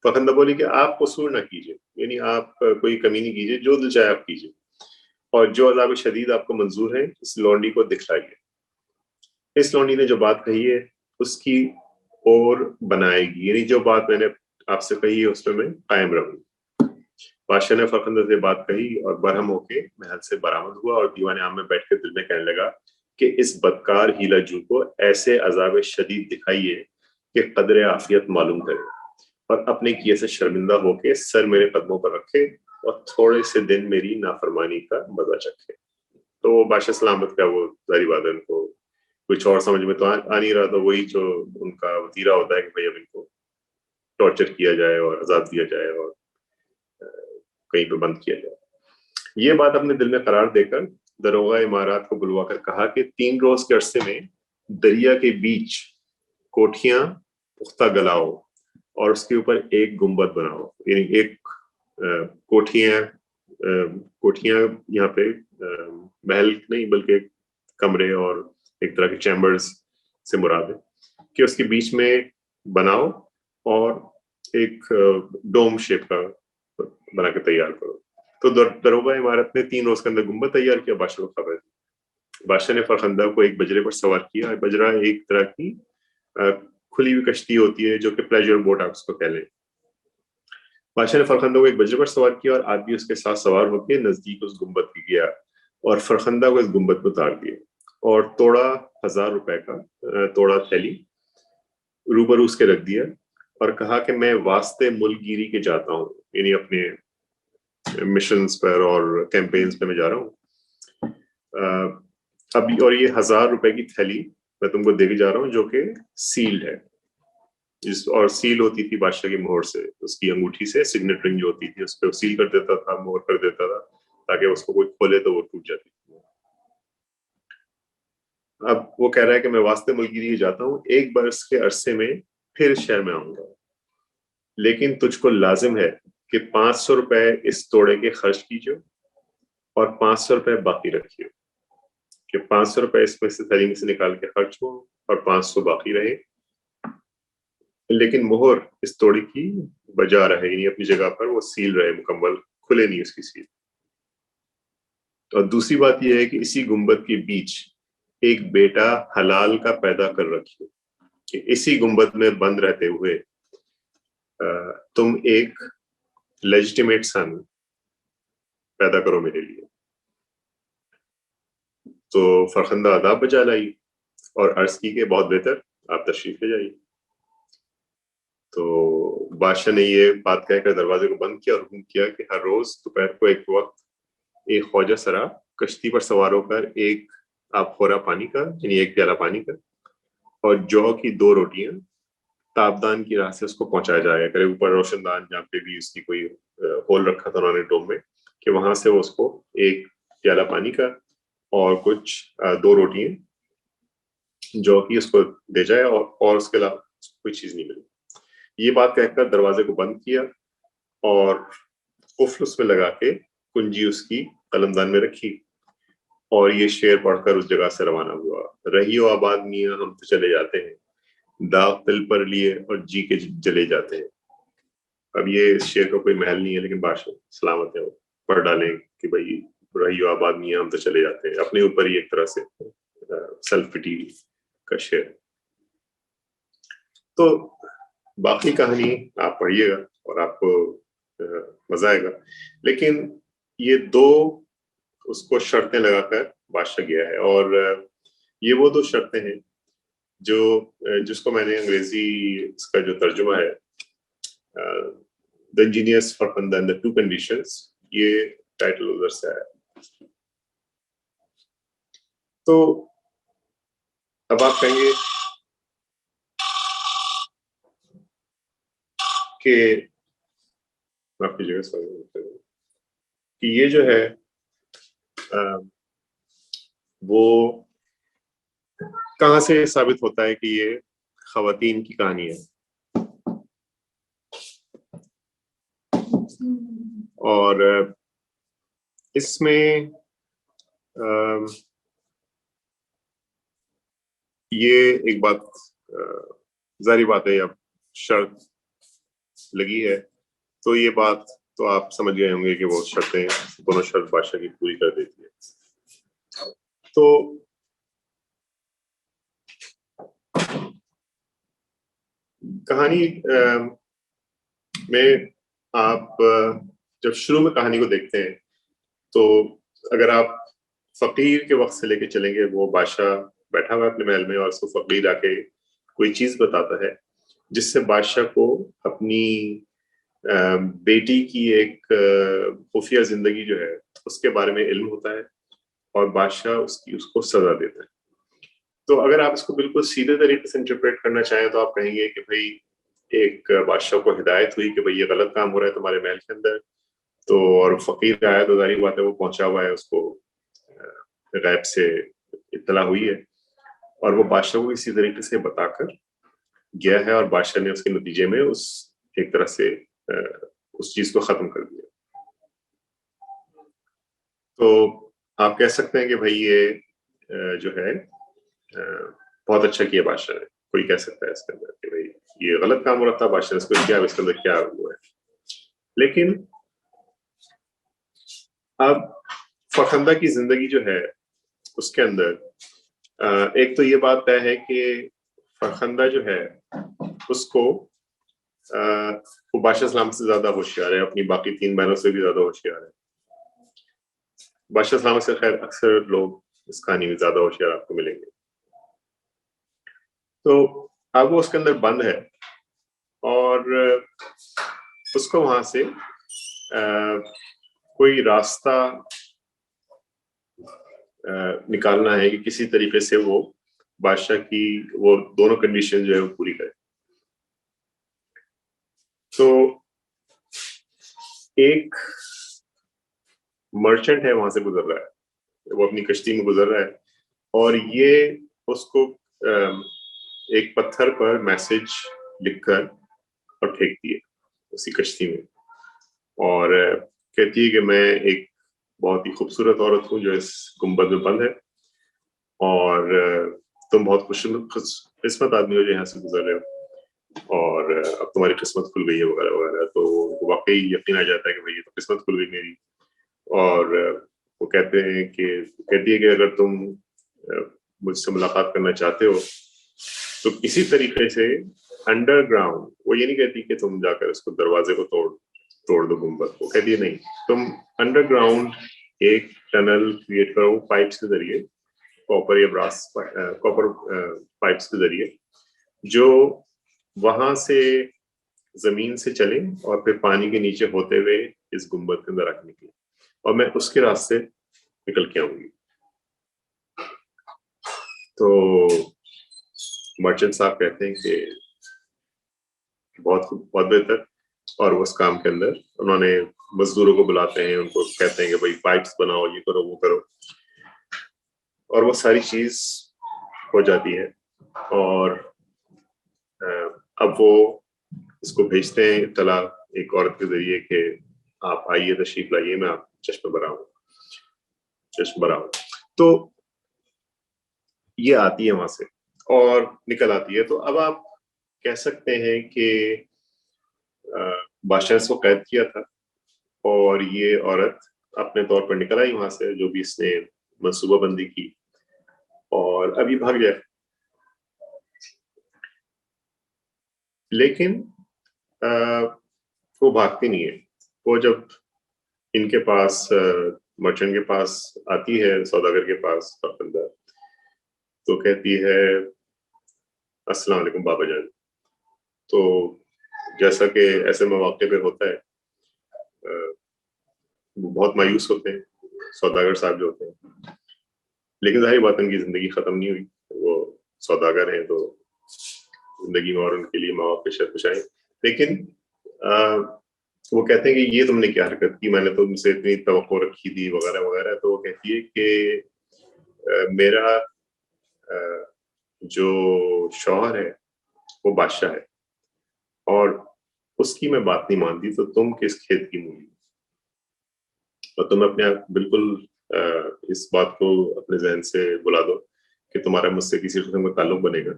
फरखंदा बोली कि आप कसूर ना कीजिए, यानी आप कोई कमी नहीं कीजिए, जो दिल चाहे आप कीजिए, और जो अज़ाब शदीद आपको मंजूर है इस लौंडी को दिखलाइए। इस लौंडी ने जो बात कही है उसकी और बनाएगी, यानी जो बात मैंने आपसे कही है उसमें मैं कायम रहूंगी। बादशाह ने फरखंदा से बात कही और बरहम होके महल से बरामद हुआ और दीवान आम में बैठ के दिल में कहने लगा कि इस बदकार हीलाजू को ऐसे अजाब शदीद दिखाइए कि कदर आफियत मालूम करे और अपने किए से शर्मिंदा होके सर मेरे कदमों पर रखे और थोड़े से दिन मेरी नाफरमानी का मजा चखे। तो बादशाह सलामत का वो जारी बात है, उनको कुछ और समझ में तो आ नहीं रहा, तो वही जो उनका वतीरा होता है कि भाई अब इनको टॉर्चर किया जाए और अजाब दिया जाए और कहीं पे बंद किया जाए। ये बात अपने दिल में करार देकर दरोगा इमारत को बुलवाकर कहा कि 3 रोज के अरसे में दरिया के बीच कोठियां पुख्ता गलाओ और उसके ऊपर एक गुंबद बनाओ, यानी एक कोठियां यहाँ पे महल नहीं बल्कि कमरे और एक तरह के चैम्बर्स से मुराद है कि उसके बीच में बनाओ और एक डोम शेप का बना के तैयार करो। तो दरोगा इमारत ने 3 रोज के अंदर गुंबद तैयार किया। बादशाह को खबर दी। बादशाह ने फरखंदा को एक बजरे पर सवार किया। बजरा एक तरह की खुली हुई कश्ती होती है जो कि प्लेजर बोट आप उसको कह लें। बादशाह ने फरखंदा को एक बजरे पर सवार किया और आदमी उसके साथ सवार होकर नजदीक उस गुंबद की गया और फरखंदा को इस गुंबद पर उतार दिया और तोड़ा 1000 रुपए का तोड़ा थैली रूबरू उसके रख दिया और कहा कि मैं वास्ते मुल्कगिरी के जाता हूँ, यानी अपने मिशंस पर और कैंपेन्स पे मैं जा रहा हूँ अभी, और ये 1000 रुपए की थैली मैं तुमको देके जा रहा हूँ जो कि सील्ड है, और सील होती थी बादशाह की मोहर से, उसकी अंगूठी से सिग्नेट रिंग जो होती थी उस पर सील कर देता था, मोहर कर देता था ताकि उसको कोई खोले तो वो टूट जाती थी। अब वो कह रहा है कि मैं वास्ते मुल्कगिरी जाता हूँ, 1 बरस के अरसे में फिर शहर में आऊंगा, लेकिन तुझको लाजिम है कि 500 रुपए इस तोड़े के खर्च कीजिए और 500 रुपए बाकी रखिए, कि 500 रुपए इसमें से थैली में से निकाल के खर्च हो और 500 बाकी रहे, लेकिन मोहर इस तोड़े की बजा रहे, यानी अपनी जगह पर वो सील रहे, मुकम्मल खुले नहीं उसकी सील। और दूसरी बात यह है कि इसी गुंबद के बीच एक बेटा हलाल का पैदा कर रखिए, कि इसी गुंबद में बंद रहते हुए तुम एक लेजिटिमेट सन पैदा करो मेरे लिए। तो फरखंदा आदाब बजा लाई और अर्ज की के बहुत बेहतर, आप तशरीफ ले जाइए। तो बादशाह ने ये बात कहकर दरवाजे को बंद किया और हुक्म किया कि हर रोज दोपहर को एक वक्त एक ख्वाजा सरा कश्ती पर सवार होकर एक आबखोरा पानी का, यानी एक प्याला पानी का और जौ की 2 रोटियां ताबदान की राह से उसको पहुंचाया जाएगा करे, ऊपर रोशनदान जहाँ पे भी उसकी कोई होल रखा था उन्होंने डोम में, कि वहां से वो उसको एक प्याला पानी का और कुछ 2 रोटियां जौ की उसको दे जाए और उसके अलावा कोई चीज नहीं मिली। ये बात कहकर दरवाजे को बंद किया और कुफ्ल उसमें लगा के कुंजी उसकी कलमदान में रखी और ये शेर पढ़कर उस जगह से रवाना हुआ। रहियो आबाद मियां हम तो चले जाते हैं, दाग दिल पर लिए और जी के जले जाते हैं। अब ये शेर का कोई महल नहीं है लेकिन बादशाह सलामत है वो। पढ़ डालें कि भाई रही आबाद मियां, हम तो चले जाते हैं, अपने ऊपर ही एक तरह से सेल्फ पिटी का शेयर। तो बाकी कहानी आप पढ़िएगा और आपको मजा आएगा। लेकिन ये दो उसको शर्तें लगाकर बादशाह गया है, और ये वो दो शर्तें हैं जो जिसको मैंने अंग्रेजी इसका जो तर्जुमा है, the engineers Farkhanda and the two conditions, ये टाइटल उधर से आया। तो अब आप कहेंगे कि माफ कीजिएगा कि ये जो है वो कहां से साबित होता है कि ये खवातीन की कहानी है, और इसमें ये एक बात जारी बात है, अब शर्त लगी है तो ये बात तो आप समझ गए होंगे कि वो शर्तें, दोनों शर्त बादशाह की पूरी कर देती है। तो कहानी में आप जब शुरू में कहानी को देखते हैं तो अगर आप फकीर के वक्त से लेके चलेंगे, वो बादशाह बैठा हुआ है अपने महल में और उसको फकीर आके कोई चीज बताता है जिससे बादशाह को अपनी बेटी की एक खुफिया जिंदगी जो है उसके बारे में इल्म होता है, और बादशाह उसको सजा देता है। तो अगर आप इसको बिल्कुल सीधे तरीके से इंटरप्रेट करना चाहें तो आप कहेंगे कि भाई एक बादशाह को हिदायत हुई कि भाई ये गलत काम हो रहा है तुम्हारे महल के अंदर, तो और फकीर आया तो जाहिर बात है वो पहुंचा हुआ है, उसको गैब से इत्तला हुई है और वो बादशाह को इसी तरीके से बताकर गया है, और बादशाह ने उसके नतीजे में उस एक तरह से उस चीज को खत्म कर दिया। तो आप कह सकते हैं कि भाई ये जो है बहुत अच्छा किया बादशाह ने। कोई कह सकता है इसके अंदर कि भाई ये गलत काम हो रहा था, बादशाह ने इसको किया, इसके अंदर क्या हुआ है। लेकिन अब फखंदा की जिंदगी जो है उसके अंदर एक तो ये बात तय है कि फखंदा जो है उसको वो बादशाह सलाम से ज्यादा होशियार है, अपनी बाकी 3 बहनों से भी ज्यादा होशियार है। बादशाह सलाम से खैर अक्सर लोग इस कहानी में ज्यादा होशियार आपको मिलेंगे। तो अब वो उसके अंदर बंद है और उसको वहां से कोई रास्ता निकालना है कि किसी तरीके से वो बादशाह की वो दोनों कंडीशन जो है वो पूरी करे। तो एक मर्चेंट है वहां से गुजर रहा है, वो अपनी कश्ती में गुजर रहा है और ये उसको एक पत्थर पर मैसेज लिखकर और फेंकती है उसी कश्ती में, और कहती है कि मैं एक बहुत ही खूबसूरत औरत हूँ जो इस गुंबद में बंद है, और तुम बहुत खुशकिस्मत आदमी हो जो यहाँ से गुजर रहे हो, और अब तुम्हारी किस्मत खुल गई है वगैरह वगैरह। तो वाकई यकीन आ जाता है कि भाई ये तो किस्मत खुल गई मेरी। और वो कहती है कि अगर तुम मुझसे मुलाकात करना चाहते हो तो किसी तरीके से अंडरग्राउंड, वो ये नहीं कहती कि तुम जाकर उसको दरवाजे को तोड़ दो गुंबद को, कहती है नहीं, तुम अंडरग्राउंड एक टनल क्रिएट करो पाइप्स के जरिए, कॉपर या ब्रास कॉपर पाइप्स के जरिए, जो वहां से जमीन से चले और फिर पानी के नीचे होते हुए इस गुंबद के अंदर आके निकले, और मैं उसके रास्ते निकल के आऊंगी। तो मर्चेंट साहब कहते हैं कि बहुत बहुत बेहतर, और उस काम के अंदर उन्होंने मजदूरों को बुलाते हैं, उनको कहते हैं कि भाई पाइप्स बनाओ, ये करो वो करो, और वो सारी चीज हो जाती है। और अब वो इसको भेजते हैं इत्तला एक औरत के जरिए कि आप आइए, तशरीफ लाइए, मैं आप चश्मा बराऊं। तो ये आती है वहां से और निकल आती है। तो अब आप कह सकते हैं कि बादशाह ने इसको कैद किया था और ये औरत अपने तौर पर निकल आई वहां से, जो भी इसने मंसूबाबंदी की, और अभी भाग गया। लेकिन वो भागती नहीं है। वो जब इनके पास मर्चेंट के पास आती है, सौदागर के पास फरखंदा, तो कहती है अस्सलाम वालेकुम बाबा जान। तो जैसा कि ऐसे मौके पे होता है, वो बहुत मायूस होते हैं सौदागर साहब जो होते हैं। लेकिन जाहिर बात उनकी जिंदगी खत्म नहीं हुई, वो सौदागर हैं तो जिंदगी में और उनके लिए मौके शायद कुछ आए। लेकिन वो कहते हैं कि ये तुमने क्या हरकत की, मैंने तुमसे इतनी तवक्को रखी थी वगैरह वगैरह। तो वो कहती है कि मेरा जो शौहर है वो बादशाह है, और उसकी मैं बात नहीं मानती, तो तुम किस खेत की मूली। और तुम अपने आप बिल्कुल इस बात को अपने जहन से बुला दो कि तुम्हारा मुझसे किसी किस्म का ताल्लुक बनेगा।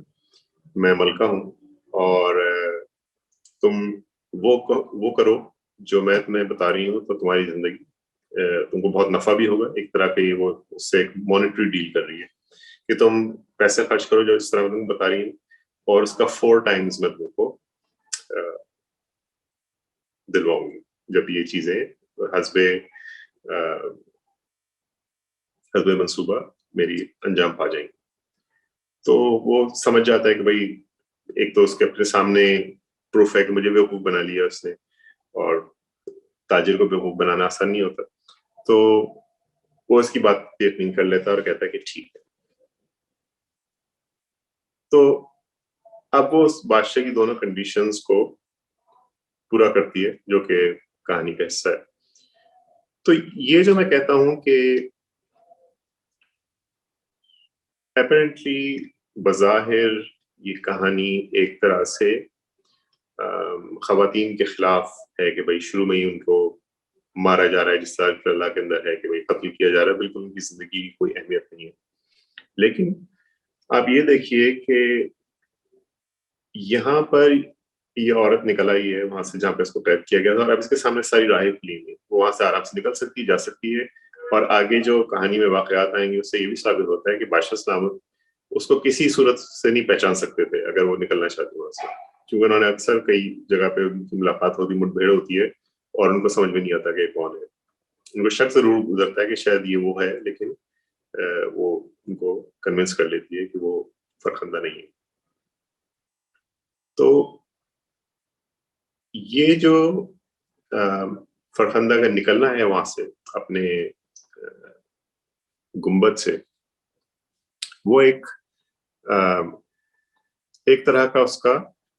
मैं मलका हूँ, और तुम वो करो जो मैं तुम्हें बता रही हूँ, तो तुम्हारी जिंदगी तुमको बहुत नफा भी होगा। एक तरह के वो उससे एक मॉनेटरी डील कर रही है कि तुम पैसे खर्च करो जो इस तरह मैं तुमको बता रही हूँ, और उसका 4 टाइम्स मैं तुमको दिलवाऊंगी जब ये चीजें हस्बे हस्बे मंसूबा मेरी अंजाम पा जाएंगी। तो वो समझ जाता है कि भाई, एक तो उसके अपने सामने प्रूफ है कि मुझे बेवकूफ बना लिया उसने, और ताजिर को बेवकूफ बनाना आसान नहीं होता। तो वो इसकी बात पे यकीन कर लेता है और कहता है कि ठीक है। तो अब वो उस बादशाह की दोनों कंडीशंस को पूरा करती है, जो कि कहानी का हिस्सा है। तो ये जो मैं कहता हूं कि अपेरेंटली बज़ाहिर ये कहानी एक तरह से खवातीन के खिलाफ है कि भाई शुरू में ही उनको मारा जा रहा है, जिस तरह अल्लाह के अंदर है कि भाई कत्ल किया जा रहा है, बिल्कुल उनकी जिंदगी की कोई अहमियत नहीं है। लेकिन आप ये देखिए कि यहाँ पर ये औरत निकल आई है वहां से जहाँ पे इसको कैद किया गया था, और अब इसके सामने सारी राहें खुली हुई हैं। वो वहां से आराम से निकल सकती है, जा सकती है। और आगे जो कहानी में वाकयात आएंगे उससे ये भी साबित होता है कि बादशाह सलामत उसको किसी सूरत से नहीं पहचान सकते थे अगर वो निकलना चाहते वहां से, क्योंकि उन्होंने अक्सर कई जगह पे उनकी मुलाकात होती, मुठभेड़ होती है, और उनको समझ में नहीं आता कि कौन है। उनको शक जरूर गुजरता है कि शायद ये वो है, लेकिन वो उनको कन्विंस कर लेती है कि वो फरखंदा नहीं है। तो ये जो फरखंदा का निकलना है वहां से अपने गुम्बद से, वो एक तरह का उसका,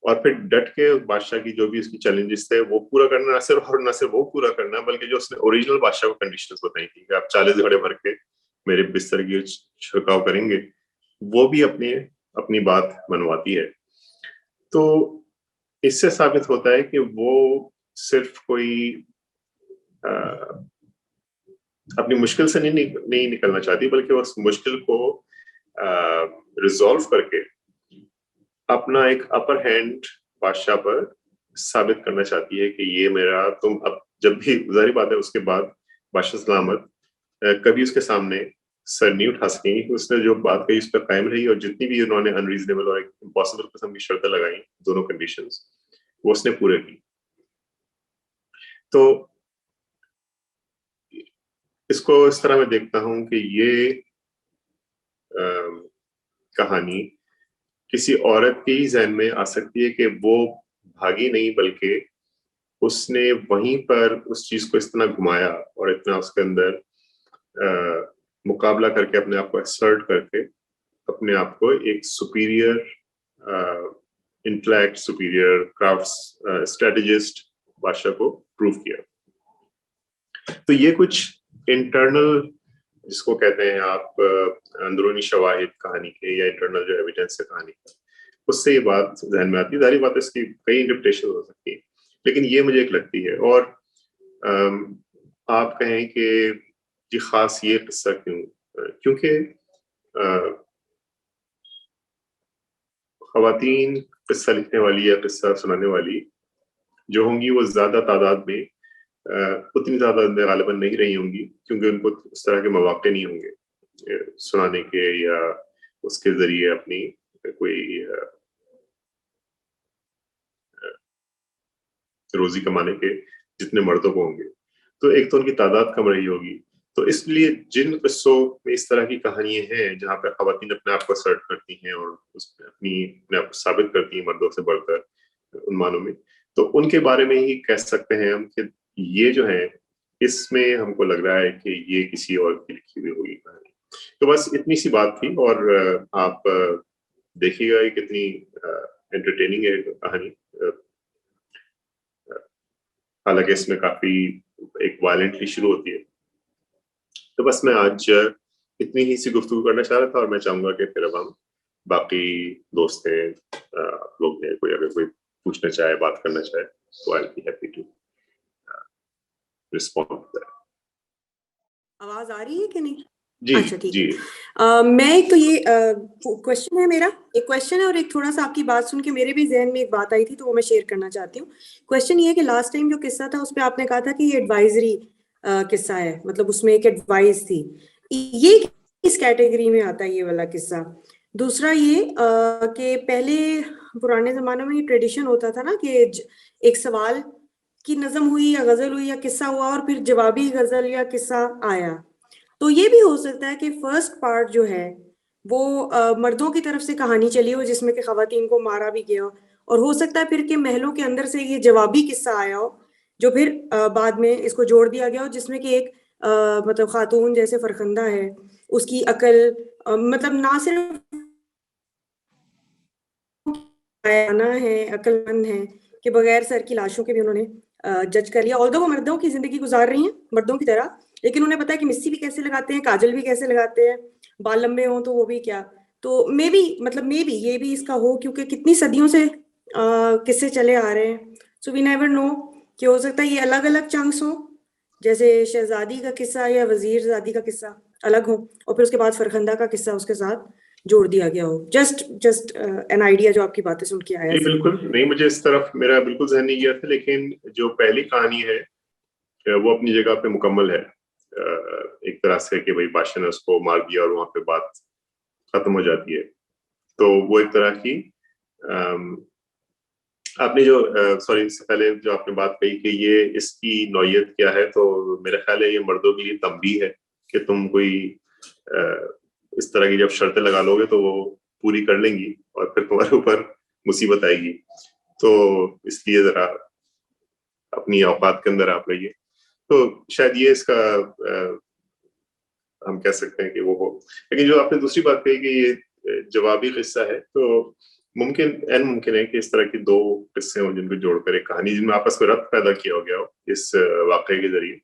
और फिर डट के उस बादशाह की जो भी उसकी चैलेंजेस थे वो पूरा करना, न सिर्फ वो पूरा करना, बल्कि जो उसने ओरिजिनल बादशाह को कंडीशंस बताई थी कि आप 40 घड़े भर के मेरे बिस्तर की छिड़काव करेंगे, वो भी अपनी बात मनवाती है। तो इससे साबित होता है कि वो सिर्फ कोई अपनी मुश्किल से नहीं निकलना चाहती, बल्कि उस मुश्किल को रिजॉल्व करके अपना एक अपर हैंड बादशाह पर साबित करना चाहती है कि ये मेरा, तुम अब जब भी, जाहिर बात है उसके बाद बादशाह सलामत कभी उसके सामने सर नहीं उठा सकेंगी। उसने जो बात कही उस पर कायम रही, और जितनी भी उन्होंने अनरीजनेबल और इम्पॉसिबल किस्म की शर्तें लगाई, दोनों कंडीशंस वो उसने पूरे की। तो इसको इस तरह मैं देखता हूं कि ये कहानी किसी औरत के ही जहन में आ सकती है कि वो भागी नहीं, बल्कि उसने वहीं पर उस चीज को इस तरह घुमाया और इतना उसके अंदर मुकाबला करके, अपने आप को एक्सर्ट करके, अपने आप को एक superior intellect, superior crafts strategist बादशाह को प्रूव किया। तो ये कुछ इंटरनल, जिसको कहते हैं आप अंदरूनी शवाहिद कहानी के, या इंटरनल जो एविडेंस है कहानी का, उससे ये बात जहन में आती है। सारी बात इसकी कई इंटरप्रिटेशन हो सकती है, लेकिन ये मुझे एक लगती है। और आप कहें कि ये खास ये किस्सा क्यों, क्योंकि खवातीन किस्सा लिखने वाली या किस्सा सुनाने वाली जो होंगी, वो ज्यादा तादाद में उतनी ज्यादा गालिबन नहीं रही होंगी, क्योंकि उनको उस तरह के मौके नहीं होंगे सुनाने के या उसके जरिए अपनी कोई रोजी कमाने के जितने मर्दों को होंगे। तो एक तो उनकी तादाद कम रही होगी। तो इसलिए जिन किस्सों में इस तरह की कहानियां हैं जहां पर खवातीन अपने आप को असर्ट करती हैं और उसमें अपने आप को साबित करती हैं मर्दों से बढ़कर उन मानों में, तो उनके बारे में ही कह सकते हैं हम कि ये जो है, इसमें हमको लग रहा है कि ये किसी और की लिखी हुई होगी कहानी। तो बस इतनी सी बात थी। और आप देखिएगा ये कितनी एंटरटेनिंग है कहानी। हालांकि इसमें काफी एक वायलेंटली शुरू होती है। तो बस मैं आज इतनी ही सी गुफ्तगू करना चाह रहा था, और मैं चाहूंगा कि फिर अब हम बाकी दोस्त हैं, आप लोग हैं, कोई अगर कोई पूछना चाहे, बात करना चाहे, तो आई बी हैप्पी टू रिस्पॉन्ड। आवाज आ रही है कि नहीं? जी अच्छा, ठीक जी। है। मैं एक तो ये क्वेश्चन है मेरा, एक क्वेश्चन है और एक थोड़ा सा आपकी बात सुन के मेरे भी जहन में एक बात आई थी, तो वो मैं शेयर करना चाहती हूँ। क्वेश्चन ये है कि लास्ट टाइम जो किस्सा था उस पर आपने कहा था कि ये एडवाइजरी किस्सा है, मतलब उसमें एक एडवाइस थी। ये किस कैटेगरी में आता है ये वाला किस्सा? दूसरा ये कि पहले पुराने जमानों में ये ट्रेडिशन होता था ना कि एक सवाल की नज़म हुई या गजल हुई या किस्सा हुआ और फिर जवाबी गजल या किस्सा आया। तो ये भी हो सकता है कि फर्स्ट पार्ट जो है वो मर्दों की तरफ से कहानी चली हो जिसमें कि खवातीन को मारा भी गया हो, और हो सकता है फिर के महलों के अंदर से ये जवाबी किस्सा आया हो जो फिर बाद में इसको जोड़ दिया गया हो, जिसमें कि एक मतलब खातून जैसे फरखंदा है, उसकी अकल मतलब ना सिर्फ बयाना है, अक्लमंद है कि बगैर सर की लाशों के भी उन्होंने जज कर लिया। ऑल्दो वो मर्दों की जिंदगी गुजार रही हैं मर्दों की तरह, लेकिन उन्हें पता है कि मिस्सी भी कैसे लगाते हैं, काजल भी कैसे लगाते हैं, बाल लंबे हों तो वो भी क्या। तो मे बी मतलब मे बी ये भी इसका हो, क्योंकि कितनी सदियों से किस्से चले आ रहे हैं। सो वी नेवर नो कि हो सकता है ये अलग अलग चंक्स हो, जैसे शहजादी का किस्सा या वजीर जादी का किस्सा अलग हो और फिर उसके बाद फरखंदा का किस्सा उसके साथ जोड़ दिया गया हो। जस्ट एन आइडिया जो आपकी बातें सुन के आया। जी बिल्कुल नहीं, मुझे इस तरफ मेरा बिल्कुल ज़हन नहीं गया था, लेकिन जो पहली कहानी है वो अपनी जगह पे मुकम्मल है। एक तरह से कि भाई बादशाह ने उसको मार दिया और वहां पे बात खत्म हो जाती है। तो वो एक तरह की आपने जो सॉरी, इससे पहले जो आपने बात कही कि ये इसकी नौयत क्या है, तो मेरा ख्याल है ये मर्दों के लिए तंबीह है कि तुम कोई इस तरह की जब शर्तें लगा लोगे तो वो पूरी कर लेंगी और फिर तुम्हारे ऊपर मुसीबत आएगी। तो इसलिए जरा अपनी औकात के अंदर आप रहिए। तो शायद ये इसका हम कह सकते हैं कि वो हो। लेकिन जो आपने दूसरी बात कही कि ये जवाबी किस्सा है, तो मुमकिन है कि इस तरह की दो किस्से हों जिनको जोड़कर एक कहानी, जिनमें आपस में रब्त पैदा किया हो गया हो इस वाकये के जरिए।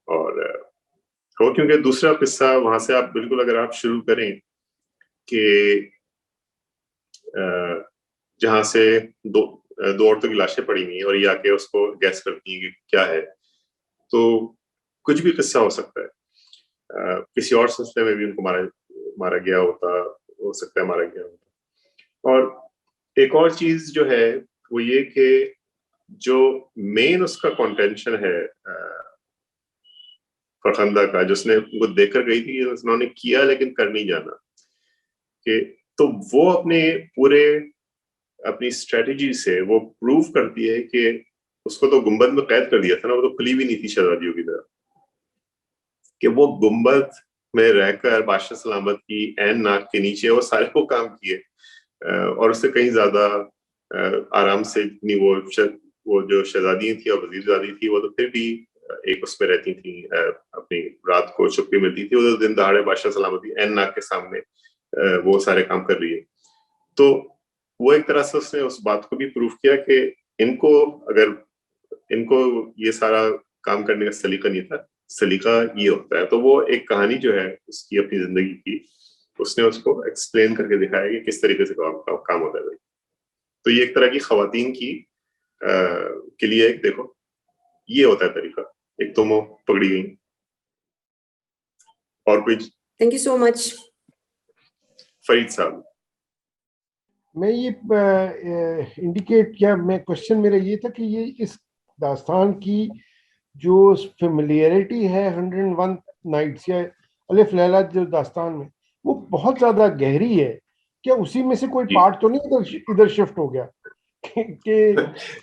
और हो, क्योंकि दूसरा किस्सा वहां से आप बिल्कुल अगर आप शुरू करें कि जहां से दो औरतों की लाशें पड़ी हुई हैं और ये आके उसको गैस करती हैं कि क्या है, तो कुछ भी किस्सा हो सकता है। किसी और सिलसिले में भी उनको मारा गया होता, हो सकता है मारा गया होता। और एक और चीज जो है वो ये कि जो मेन उसका कॉन्टेंशन है फरखंदा का, जिसने उनको देखकर गई थी, उन्होंने किया लेकिन कर नहीं जाना, कि तो वो अपनी स्ट्रेटेजी से वो प्रूव करती है कि उसको तो गुंबद में कैद कर दिया था ना, वो तो खुली भी नहीं थी शहजादियों की तरह, कि वो गुंबद में रहकर बादशाह सलामत की ऐन नाक के नीचे वो सारे वो काम किए, और उससे कहीं ज्यादा आराम से इतनी वो जो शहजादियां थी और वजीरजादी थी, वो तो फिर भी एक उसमें रहती थी, अपनी रात को छुट्टी मिलती थी, वो तो दिन दहाड़े बादशाह सलामती ऐन नाक के सामने वो सारे काम कर रही है। तो वो एक तरह से उसने उस बात को भी प्रूव किया कि इनको ये सारा काम करने का सलीका नहीं था, सलीका ये होता है। तो वो एक कहानी जो है उसकी अपनी जिंदगी की, उसने उसको एक्सप्लेन करके दिखाया कि किस तरीके से काम होता है भाई। तो ये एक तरह की खवातीन की के लिए एक देखो ये होता है तरीका, एक तो वो पकड़ी गई। और कोई? Thank you so much Farid साहब। मैं ये इंडिकेट किया, मैं क्वेश्चन मेरा ये था कि ये इस दास्तान की जो फेमिलियरिटी है 101 नाइट्स या अलिफ लैला जो दास्तान में, वो बहुत ज्यादा गहरी है। क्या उसी में से कोई पार्ट तो नहीं इधर शिफ्ट हो गया कि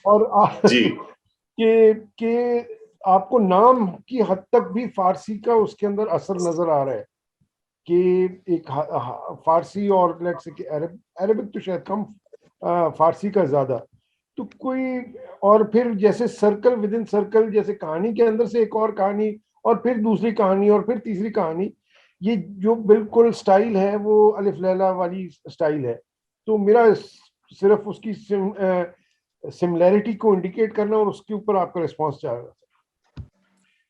और जी कि आपको नाम की हद तक भी फारसी का उसके अंदर असर नजर आ रहा है कि एक फारसी और लेट्स से कि अरबिक तो शायद कम, फारसी का ज्यादा। तो कोई और फिर जैसे सर्कल विद इन सर्कल, जैसे कहानी के अंदर से एक और कहानी और फिर दूसरी कहानी और फिर तीसरी कहानी, ये जो बिल्कुल स्टाइल है वो अलिफ लैला वाली स्टाइल है। तो मेरा सिर्फ उसकी सिमिलैरिटी को इंडिकेट करना और उसके ऊपर आपका रिस्पॉन्स चाह रहा था।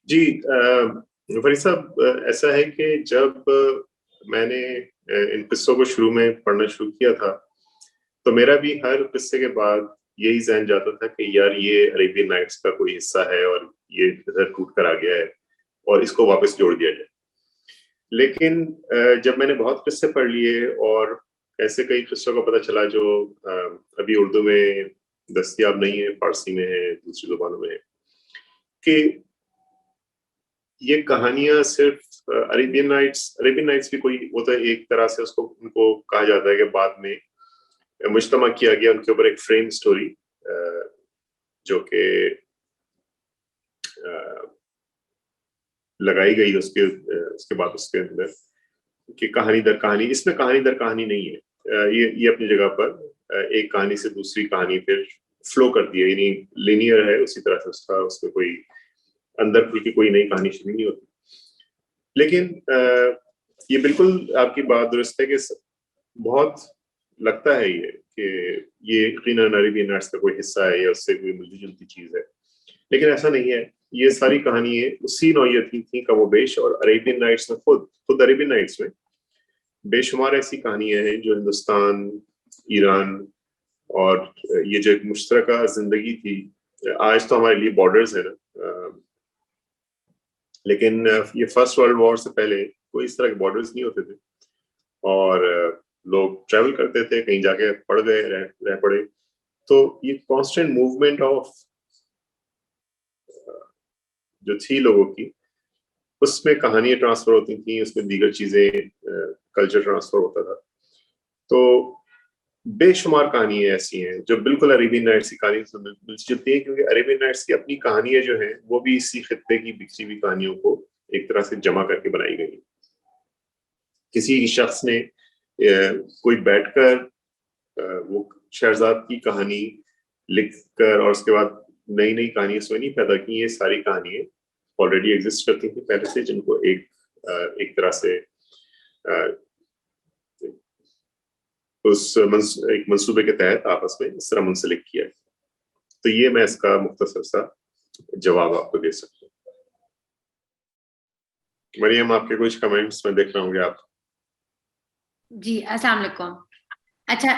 जी फरीद साहब, ऐसा है कि जब मैंने इन किस्सों को शुरू में पढ़ना शुरू किया था, तो मेरा भी हर किस्से के बाद यही जहन जाता था कि यार ये अरेबियन नाइट्स का कोई हिस्सा है और ये इधर टूट कर आ गया है और इसको वापस जोड़ दिया जाए। लेकिन जब मैंने बहुत किस्से पढ़ लिए और ऐसे कई किस्सों का पता चला जो अभी उर्दू में दस्तयाब नहीं है, फारसी में है, दूसरी जुबानों में है, कि ये कहानियां सिर्फ अरेबियन नाइट्स भी कोई, वो तो एक तरह से उसको उनको कहा जाता है कि बाद में मुज्तमा किया गया उनके ऊपर एक फ्रेम स्टोरी, जो कि लगाई गई उसके बाद उसके अंदर कि कहानी दर कहानी, इसमें कहानी दर कहानी नहीं है। ये अपनी जगह पर एक कहानी से दूसरी कहानी फिर फ्लो करती है, यानी लिनियर है उसी तरह से उसका, उसमें कोई अंदर खुल के कोई नई कहानी शुरू नहीं होती। लेकिन ये बिल्कुल आपकी बात दुरुस्त है कि बहुत लगता है ये कि ये यकीनन अरेबियन नाइट्स का कोई हिस्सा है या उससे कोई मिलती जुलती चीज है, लेकिन ऐसा नहीं है। ये सारी कहानियां उसी नौयत की थी कमोबेश, और अरेबियन नाइट्स में खुद अरेबियन नाइट्स में बेशुमार ऐसी कहानियां हैं जो हिंदुस्तान, ईरान और ये जो एक मुश्तरका जिंदगी थी, आज तो हमारे लिए बॉर्डर्स है ना, लेकिन ये फर्स्ट वर्ल्ड वॉर से पहले कोई इस तरह के बॉर्डर्स नहीं होते थे और लोग ट्रैवल करते थे, कहीं जाके पड़ गए, रह पड़े। तो ये कांस्टेंट मूवमेंट ऑफ जो थी लोगों की, उसमें कहानियां ट्रांसफर होती थी, उसमें दीगर चीजें, कल्चर ट्रांसफर होता था। तो बेशुमार कहानियां ऐसी हैं जो बिल्कुल अरेबियन नाइट्स की कहानी से मिलती जुलती है, क्योंकि अरेबियन नाइट्स की अपनी कहानियां जो हैं वो भी इसी खित्ते की बिखरी हुई कहानियों को एक तरह से जमा करके बनाई गई। किसी शख्स ने कोई बैठकर वो शहजाद की कहानी लिखकर और उसके बाद नई नई कहानी उसमें नहीं पैदा की। ये सारी कहानियां ऑलरेडी एग्जिस्ट करती थी पहले से, जिनको एक तरह से एक मंसूबे के तहत आपस में इस तरह मुंसलिक किया। तो ये मैं इसका मुख्तसर सा जवाब आपको दे सकता हूँ। मरियम, आपके कुछ कमेंट्स में देख रहा हूँ आप। जी अस्सलाम वालेकुम। अच्छा,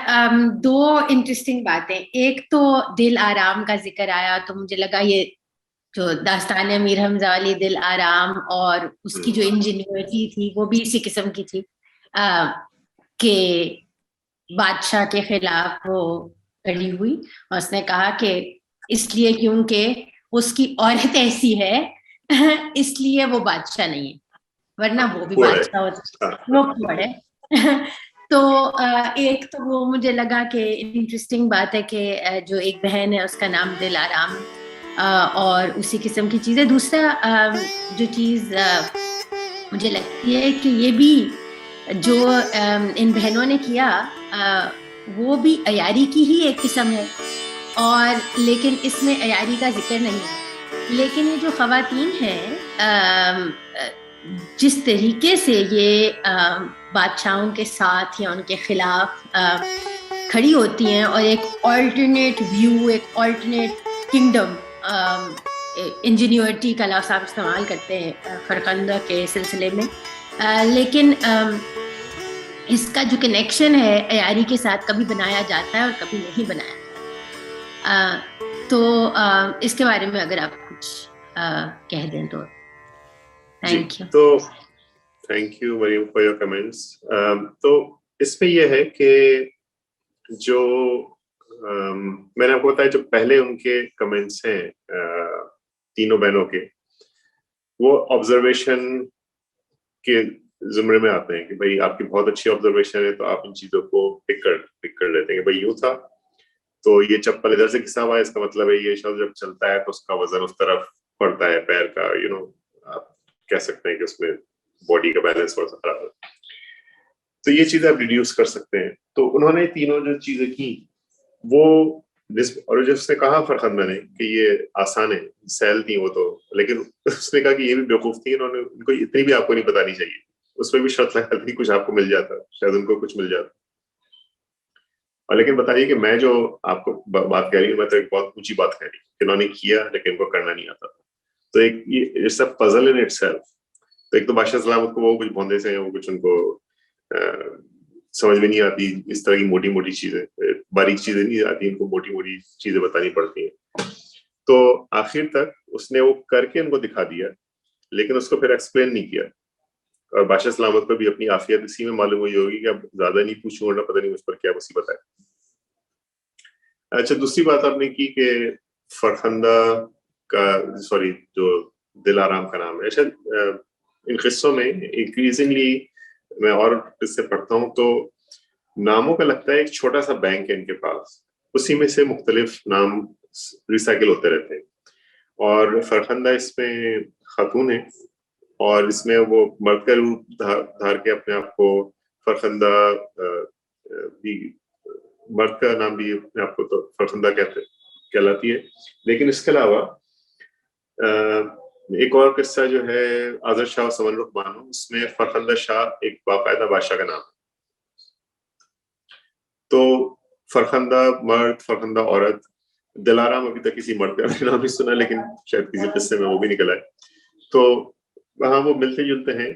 दो इंटरेस्टिंग बातें। एक तो दिल आराम का जिक्र आया तो मुझे लगा ये जो दास्तान अमीर हमजा वाली दिल आराम और उसकी जो इंजीनियरिटी थी वो भी इसी किस्म की थी कि बादशाह के खिलाफ वो खड़ी हुई और उसने कहा कि इसलिए क्योंकि उसकी औरत ऐसी है इसलिए वो बादशाह नहीं है, वरना वो भी बादशाह होता, वो क्यों है। तो एक तो वो मुझे लगा कि इंटरेस्टिंग बात है कि जो एक बहन है उसका नाम दिल आराम, और उसी किस्म की चीज़ है। दूसरा जो चीज़ मुझे लगती है कि ये भी जो इन बहनों ने किया वो भी अयारी की ही एक किस्म है, और लेकिन इसमें अयारी का जिक्र नहीं है। लेकिन ये जो ख़वातीन हैं जिस तरीके से ये बादशाहों के साथ या उनके खिलाफ खड़ी होती हैं और एक ऑल्टरनेट व्यू, एक ऑल्टरनेट किंगडम, इंजीनियरिटी का लफ्ज़ आप इस्तेमाल करते हैं फरकंदा के सिलसिले में, लेकिन इसका जो कनेक्शन है अयारी के साथ कभी बनाया जाता है और कभी नहीं बनाया जाता। तो इसके बारे में अगर आप कुछ कह दें तो थैंक यू। तो thank you Mariam for your comments. तो इसमें यह है कि जो मैंने आपको बताया, जो पहले उनके कमेंट्स हैं तीनों बहनों के, वो ऑब्जर्वेशन के जुमरे में आते हैं कि भाई आपकी बहुत अच्छी ऑब्जर्वेशन है तो आप इन चीजों को पिक कर लेते हैं। भाई यूं था तो ये चप्पल इधर से घिसा हुआ है, इसका मतलब है ये शख्स जब चलता है तो उसका वजन उस तरफ पड़ता है पैर का, आप कह सकते हैं कि उसमें बॉडी का बैलेंस थोड़ा सा खराब है। तो ये चीजें आप रिड्यूस कर सकते हैं। तो उन्होंने तीनों जो चीजें की वो, और जो उसने कहा फरखंदा ने कि ये आसान है, सैल थी वो तो, लेकिन उसने कहा कि ये भी बेवकूफ थी, इन्होंने उनको इतनी भी आपको नहीं बतानी चाहिए। उसमें भी शर्त लगा थी कुछ आपको मिल जाता, शायद उनको कुछ मिल जाता। और लेकिन बताइए कि मैं जो आपको बात कह रही हूँ, मैं तो एक बहुत ऊंची बात कह रही हूँ, इन्होंने किया लेकिन इनको करना नहीं आता। तो एक ये सब पजल इन इटसेल्फ। तो एक तो बादशाह सलामत को वो कुछ भौंदे से हैं, वो कुछ उनको समझ में नहीं आती, इस तरह की मोटी मोटी चीजें, बारीक चीजें नहीं आती, इनको मोटी मोटी चीजें बतानी पड़ती हैं। तो आखिर तक उसने वो करके उनको दिखा दिया, लेकिन उसको फिर एक्सप्लेन नहीं किया। और बादशाह सलामत को भी अपनी आफियत इसी में मालूम हुई होगी कि अब ज्यादा नहीं पूछूं वरना पता नहीं मुझ पर क्या मुसीबत है। अच्छा, दूसरी बात आपने की कि फरखंदा का, सॉरी, जो दिल आराम का नाम है। अच्छा, इन किस्सों में इंक्रीजिंगली मैं और इससे पढ़ता हूँ तो नामों का लगता है एक छोटा सा बैंक है इनके पास, उसी में से मुख्तलिफ नाम रिसाइकिल होते रहते हैं। और फरखंदा इसमें खातून है और इसमें वो मर्द का रूप धार के अपने आप को फरखंदा भी, मर्द का नाम भी अपने आप को तो फरखंदा कहलाती है। लेकिन इसके अलावा एक और किस्सा जो है आजर शाह समन रुख बानो, उसमें फरखंदा शाह एक बाकायदा बादशाह का नाम है। तो फरखंदा मर्द, फरखंदा औरत, दिलाराम अभी तक किसी मर्द का नाम नहीं सुना, लेकिन शायद किसी किस्से में वो भी निकला है। तो वहां वो मिलते जुलते हैं।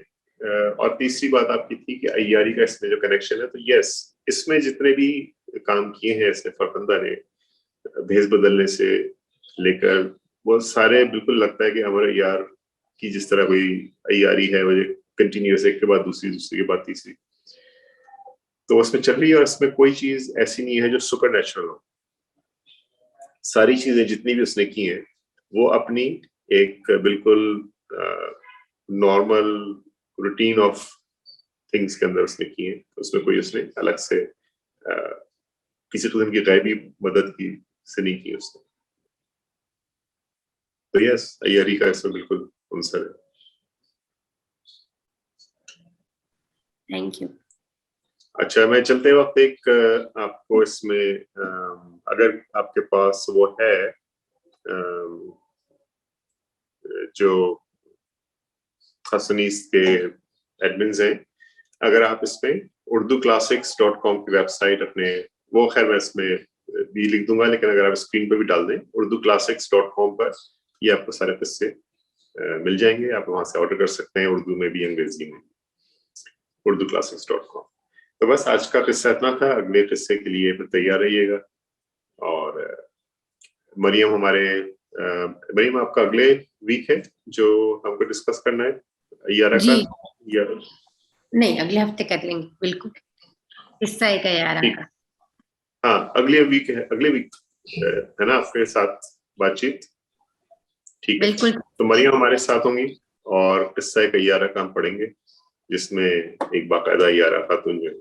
और तीसरी बात आपकी थी कि अय्यारी का इसमें जो कनेक्शन है, तो यस, इसमें जितने भी काम किए हैं इसने फरखंदा ने, भेस बदलने से लेकर, वो सारे बिल्कुल लगता है कि अमर अय्यार की जिस तरह कोई अय्यारी है वो कंटिन्यूस, एक के बाद दूसरी, दूसरी के बाद तीसरी, तो उसमें चल रही है। और इसमें कोई चीज ऐसी नहीं है जो सुपर नेचुरल हो। सारी चीजें जितनी भी उसने की हैं वो अपनी एक बिल्कुल नॉर्मल रूटीन ऑफ थिंग्स के अंदर उसने की है। उसमें कोई उसने अलग से किसी किस्म की गैबी मदद की से नहीं की उसने। तो यस, अय्यारी का इसमें बिल्कुल अंसर है। Thank you. अच्छा, मैं चलते वक्त एक आपको इसमें अगर आपके पास वो है जो हसनीस के एडमिन्स हैं, अगर आप इसमें urduclassics.com की वेबसाइट अपने, वो खैर मैं इसमें भी लिख दूंगा, लेकिन अगर आप स्क्रीन पे भी डाल दें urduclassics.com पर, ये आपको सारे किस्से मिल जाएंगे। आप वहां से ऑर्डर कर सकते हैं, उर्दू में भी अंग्रेजी में, urduclassics.com। तो बस आज का किस्सा इतना था। अगले किस्से के लिए फिर तैयार रहिएगा। और मरियम मरियम, आपका अगले वीक है जो हमको डिस्कस करना है अय्यारा का, या नहीं, अगले हफ्ते कर लेंगे बिल्कुल, किस्सा एक अय्यारा का। हाँ, अगले वीक है ना आपके साथ बातचीत? ठीक है, बिल्कुल। तो मरियम हमारे साथ होंगी और किस्सा एक अय्यारा का हम पढ़ेंगे, जिसमें एक बाकायदा अय्यारा खातून जो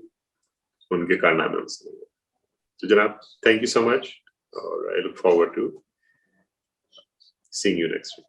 उनके कारनामे हम सुनेंगे। तो जनाब, थैंक यू सो मच और I look forward to seeing you next week.